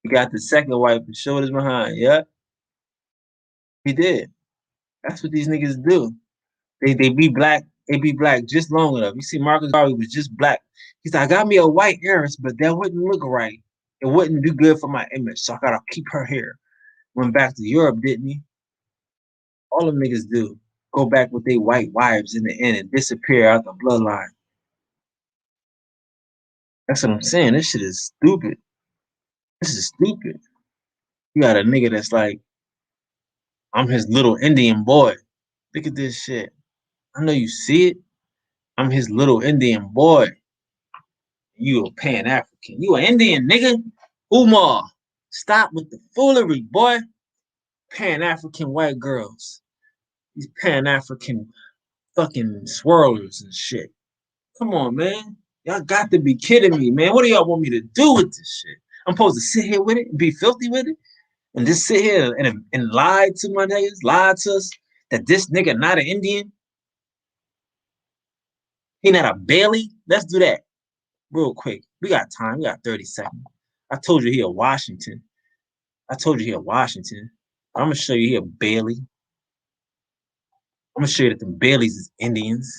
He got the second wife and showed his behind. Yeah, he did. That's what these niggas do. They be black. They be black just long enough. You see, Marcus Garvey was just black. He's like, I got me a white heiress, but that wouldn't look right. It wouldn't do good for my image, so I gotta keep her here. Went back to Europe, didn't he? All them niggas do. Go back with their white wives in the end and disappear out the bloodline. That's what I'm saying. This shit is stupid. This is stupid. You got a nigga that's like, I'm his little Indian boy. Look at this shit. I know you see it. I'm his little Indian boy. You a Pan African. You an Indian nigga. Umar, stop with the foolery, boy. Pan African white girls. These Pan African fucking swirlers and shit. Come on, man. Y'all got to be kidding me, man. What do y'all want me to do with this shit? I'm supposed to sit here with it and be filthy with it? And just sit here and lie to my niggas, lie to us that this nigga not an Indian? He not a Bailey? Let's do that real quick. We got time. We got 30 seconds. I told you he a Washington. I told you he a Washington. I'm gonna show you here Bailey. I'm gonna show you that the Baileys is Indians.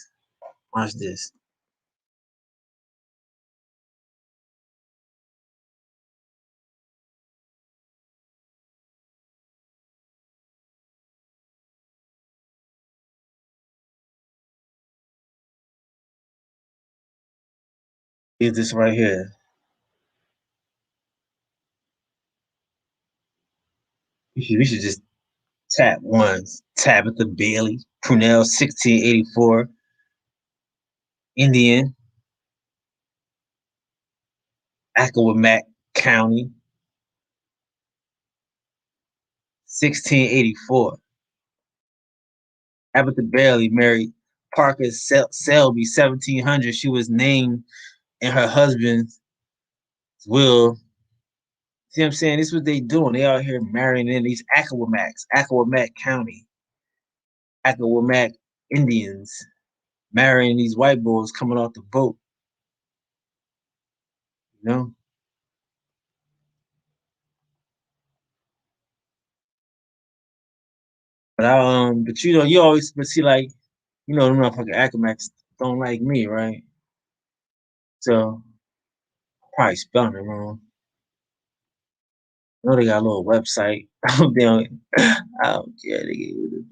Watch this. Is this right here? We should just tap ones. Tabitha Bailey, Prunell, 1684, Indian, Accomack County, 1684. Tabitha Bailey married Parker Selby, 1700. She was named in her husband's will. See what I'm saying? This is what they doing. They out here marrying in these Accomack County, Accomack Indians, marrying these white boys coming off the boat. You know? But you know, you always but see like, you know, them motherfucking Accomacs don't like me, right? So probably spelling it wrong. I know they got a little website. I don't care. They get rid of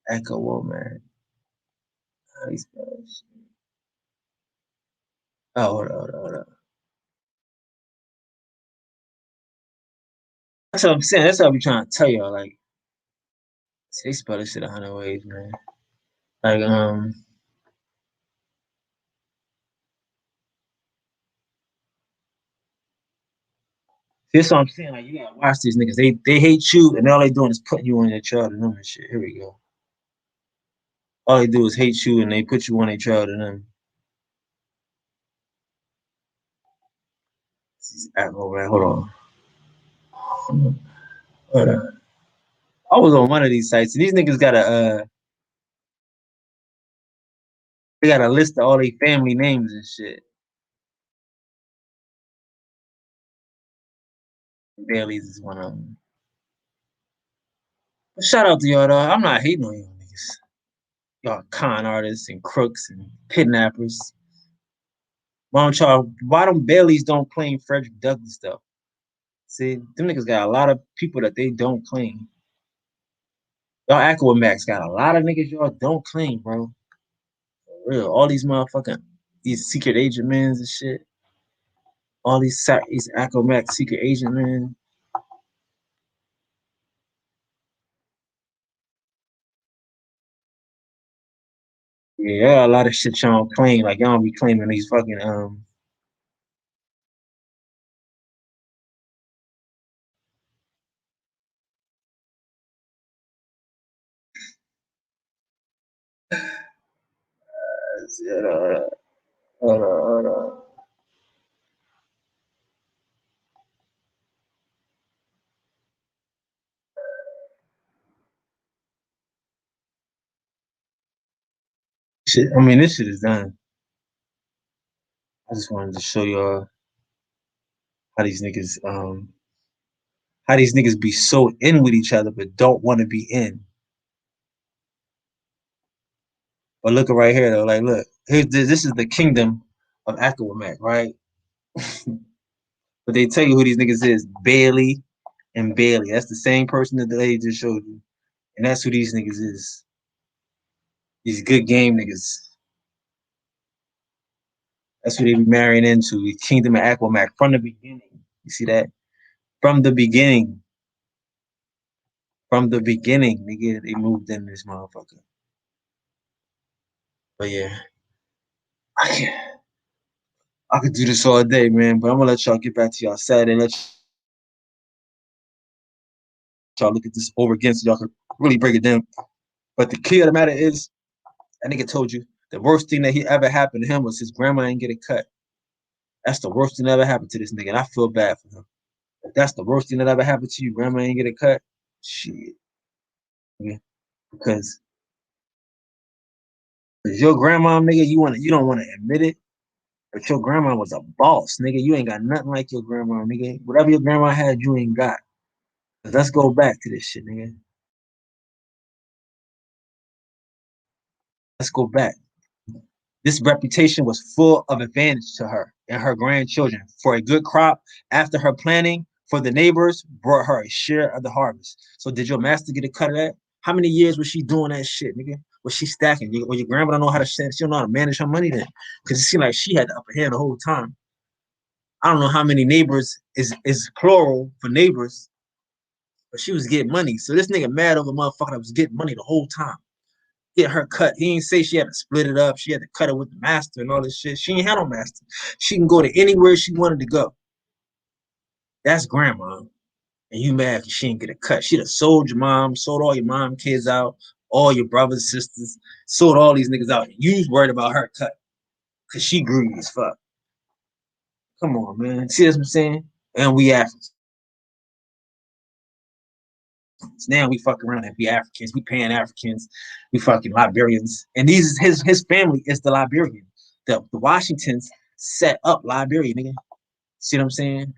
Echo Woman. How you spell this shit? Oh, hold on. That's what I'm saying. That's what I be trying to tell y'all. Like, they spell this shit 100 ways, man. Like, this what I'm saying. Like, you gotta watch these niggas. They hate you, and all they doing is putting you on their child and them and shit. Here we go. All they do is hate you, and they put you on their child and them. Oh man, hold on. I was on one of these sites, and these niggas got they got a list of all their family names and shit. Bailey's is one of them. But shout out to y'all though. I'm not hating on y'all niggas. Y'all con artists and crooks and kidnappers. Why them Baileys don't claim Frederick Douglass though? See, them niggas got a lot of people that they don't claim. Y'all Aquamax got a lot of niggas y'all don't claim, bro. For real. All these motherfucking these secret agent men and shit. All these Aquamax secret agent men. Yeah, a lot of shit y'all don't claim. Like y'all don't be claiming these fucking hold on. Shit, I mean this shit is done. I just wanted to show y'all how these niggas be so in with each other but don't want to be in. But look at right here though, like look, this is the kingdom of Aquamac, right? But they tell you who these niggas is, Bailey and Bailey. That's the same person that the lady just showed you. And that's who these niggas is. These good game niggas. That's who they be marrying into. The kingdom of Aquamac from the beginning. You see that? From the beginning. From the beginning, nigga, they moved in this motherfucker. But yeah, I, I could do this all day, man. But I'm gonna let y'all get back to y'all Saturday. Let y'all look at this over again so y'all can really break it down. But the key of the matter is, that nigga told you the worst thing that he ever happened to him was his grandma didn't get a cut. That's the worst thing that ever happened to this nigga, and I feel bad for him. If that's the worst thing that ever happened to you, grandma didn't get a cut. Shit, yeah. Because your grandma, nigga, you don't want to admit it, but your grandma was a boss, nigga. You ain't got nothing like your grandma, nigga. Whatever your grandma had, you ain't got. Let's go back to this shit, nigga. Let's go back. This reputation was full of advantage to her and her grandchildren. For a good crop after her planting for the neighbors brought her a share of the harvest. So did your master get a cut of that? How many years was she doing that shit, nigga? Was she stacking? When your grandma don't know how to she don't know how to manage her money then, because it seemed like she had the upper hand the whole time. I don't know how many neighbors is plural for neighbors, but she was getting money. So this nigga mad over motherfucker that was getting money the whole time. Get her cut. He ain't say she had to split it up. She had to cut it with the master and all this shit. She ain't had no master. She can go to anywhere she wanted to go. That's grandma. And you mad because she didn't get a cut. She'd have sold your mom, sold all your mom kids out, all your brothers, sisters, sold all these niggas out. You was worried about her cut because she greedy as fuck. Come on, man. See what I'm saying? And we Africans. Now we fuck around and be Africans. We Pan Africans. We fucking Liberians. And these his family is the Liberian. The Washingtons set up Liberia, nigga. See what I'm saying?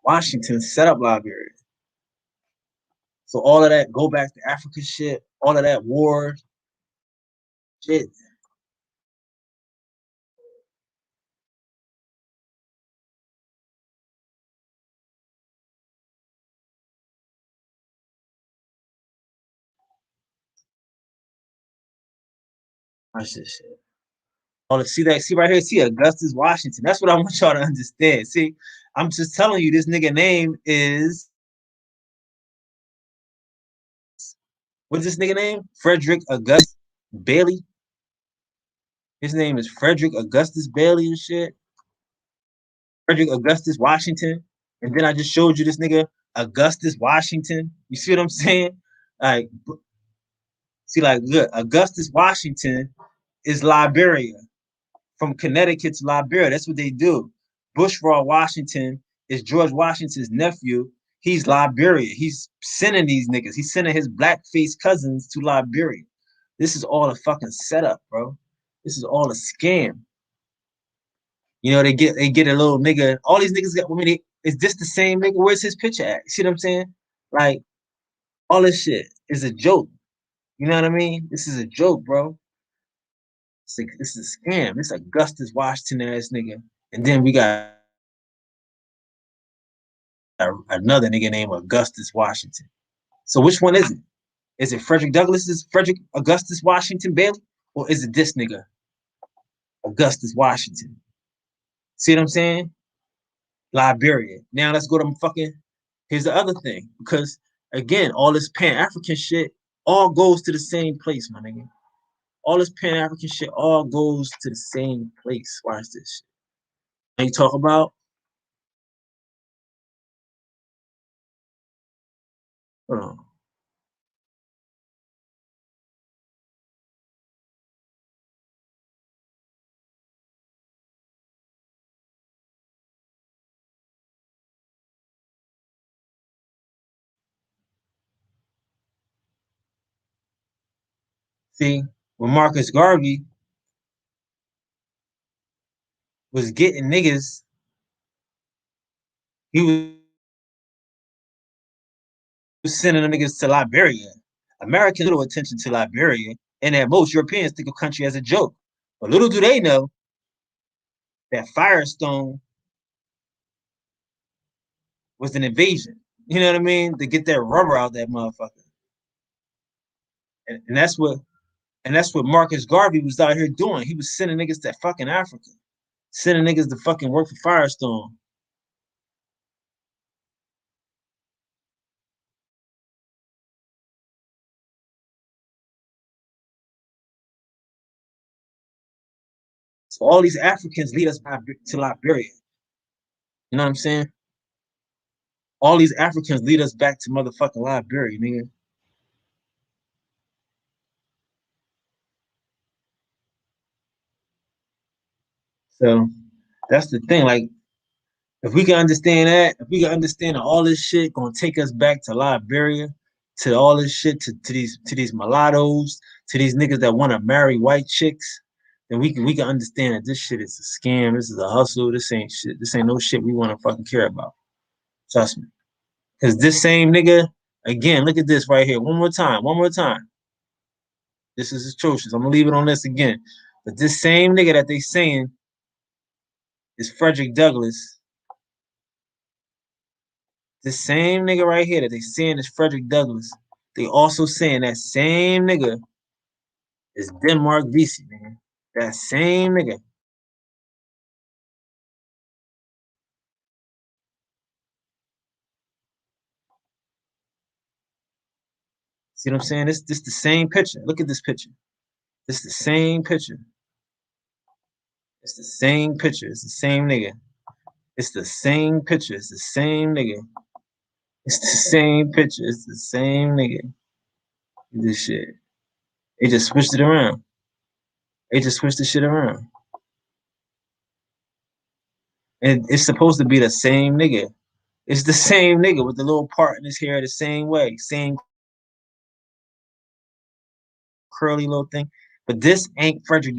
Washington set up Liberia. So all of that go back to Africa shit, all of that war shit. That's just shit. Oh, see that? See right here? See Augustus Washington. That's what I want y'all to understand. See, I'm just telling you, this nigga name is what's this nigga name? Frederick Augustus Bailey. His name is Frederick Augustus Bailey and shit. Frederick Augustus Washington. And then I just showed you this nigga Augustus Washington. You see what I'm saying? Like, see, like, look, Augustus Washington is Liberia. From Connecticut to Liberia. That's what they do. Bushrod Washington is George Washington's nephew. He's Liberia. He's sending these niggas. He's sending his blackface cousins to Liberia. This is all a fucking setup, bro. This is all a scam. You know, they get a little nigga. All these niggas got. I mean, is this the same nigga? Where's his picture at? See what I'm saying? Like all this shit is a joke. You know what I mean? This is a joke, bro. It's like this is a scam. It's Augustus Washington ass nigga. And then we got another nigga named Augustus Washington. So which one is it? Is it Frederick Douglass's Frederick Augustus Washington Bailey? Or is it this nigga, Augustus Washington? See what I'm saying? Liberia. Now let's go to fucking, here's the other thing. Because again, all this Pan-African shit all goes to the same place, my nigga. All this Pan-African shit all goes to the same place. Watch this shit. And you talk about, hold on. See, when Marcus Garvey was getting niggas, he was sending them niggas to Liberia. American little attention to Liberia, and that most Europeans think of country as a joke. But little do they know that Firestone was an invasion. You know what I mean? To get that rubber out that motherfucker. And that's what Marcus Garvey was out here doing. He was sending niggas to fucking Africa, sending niggas to fucking work for Firestone. So all these Africans lead us back to Liberia. You know what I'm saying? All these Africans lead us back to motherfucking Liberia, nigga. So that's the thing. Like, if we can understand that, if we can understand that all this shit gonna take us back to Liberia, to all this shit, to these mulattoes, to these niggas that want to marry white chicks, then we can understand that this shit is a scam. This is a hustle. This ain't shit. This ain't no shit we want to fucking care about. Trust me. Because this same nigga, again, look at this right here. One more time. One more time. This is atrocious. I'm gonna leave it on this again. But this same nigga that they saying is Frederick Douglass. The same nigga right here that they saying is Frederick Douglass. They also saying that same nigga It's Denmark Vesey, man. That same nigga. See what I'm saying? This the same picture. Look at this picture. It's the same picture. It's the same picture. It's the same nigga. It's the same picture. It's the same nigga. It's the same picture. It's the same nigga. This shit. They just switched it around. They just switched the shit around. And it's supposed to be the same nigga. It's the same nigga with the little part in his hair the same way. Same curly little thing. But this ain't Frederick.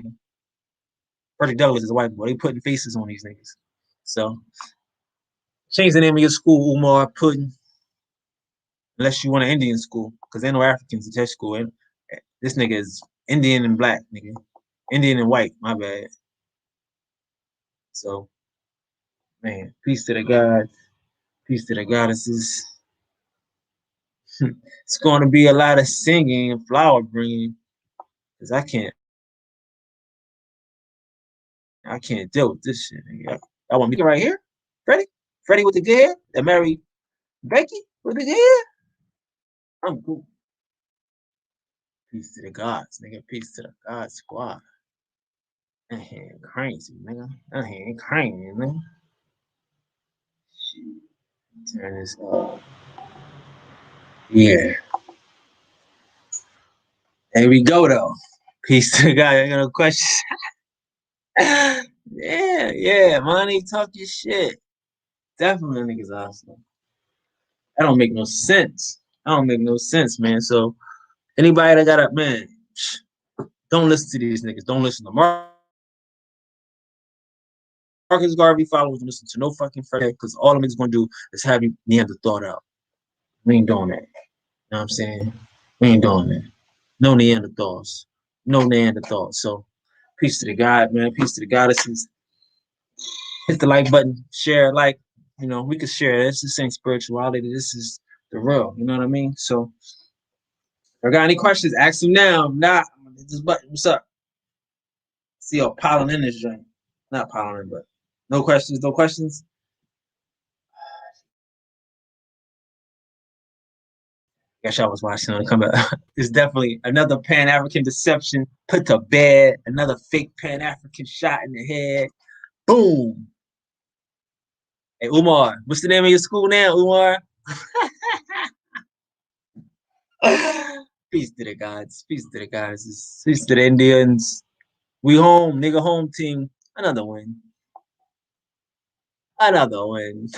Frederick Douglass is a white boy. They putting faces on these niggas. So change the name of your school, Umar Pudding. Unless you want an Indian school, because ain't no Africans at that school. And this nigga is Indian and black, nigga. Indian and white, my bad. So, man, peace to the God, peace to the goddesses. It's going to be a lot of singing and flower bringing, because I can't deal with this shit. Nigga. I want me right here, Freddie with the good hair, that married Becky with the good hair. I'm cool. Peace to the gods, nigga. Peace to the God squad. That ain't crazy, nigga. That ain't crazy, nigga. Shit. Turn this up. Yeah. There we go, though. Peace to the God. I got no questions. yeah, money, talk your shit. Definitely niggas awesome. That don't make no sense. That don't make no sense, man. So anybody that got up, man, don't listen to these niggas. Don't listen to Marcus Garvey followers. Don't listen to no fucking Frederick, because all them niggas gonna do is have you Neanderthal out. We ain't doing that. You know what I'm saying? We ain't doing that. No Neanderthals. No Neanderthals. So peace to the God, man. Peace to the goddesses. Hit the like button, share, like, you know, we could share this. This ain't spirituality. This is the real. You know what I mean? So if I got any questions, ask them now. If not, I'm gonna hit this button. What's up? See y'all piling in this joint. Not piling in, but no questions, no questions. Guess y'all was watching on the come out. It's definitely another Pan-African deception put to bed. Another fake Pan-African shot in the head. Boom. Hey, Umar, what's the name of your school now, Umar? Peace to the gods. Peace to the gods. Peace to the Indians. We home, nigga home team. Another win. Another win.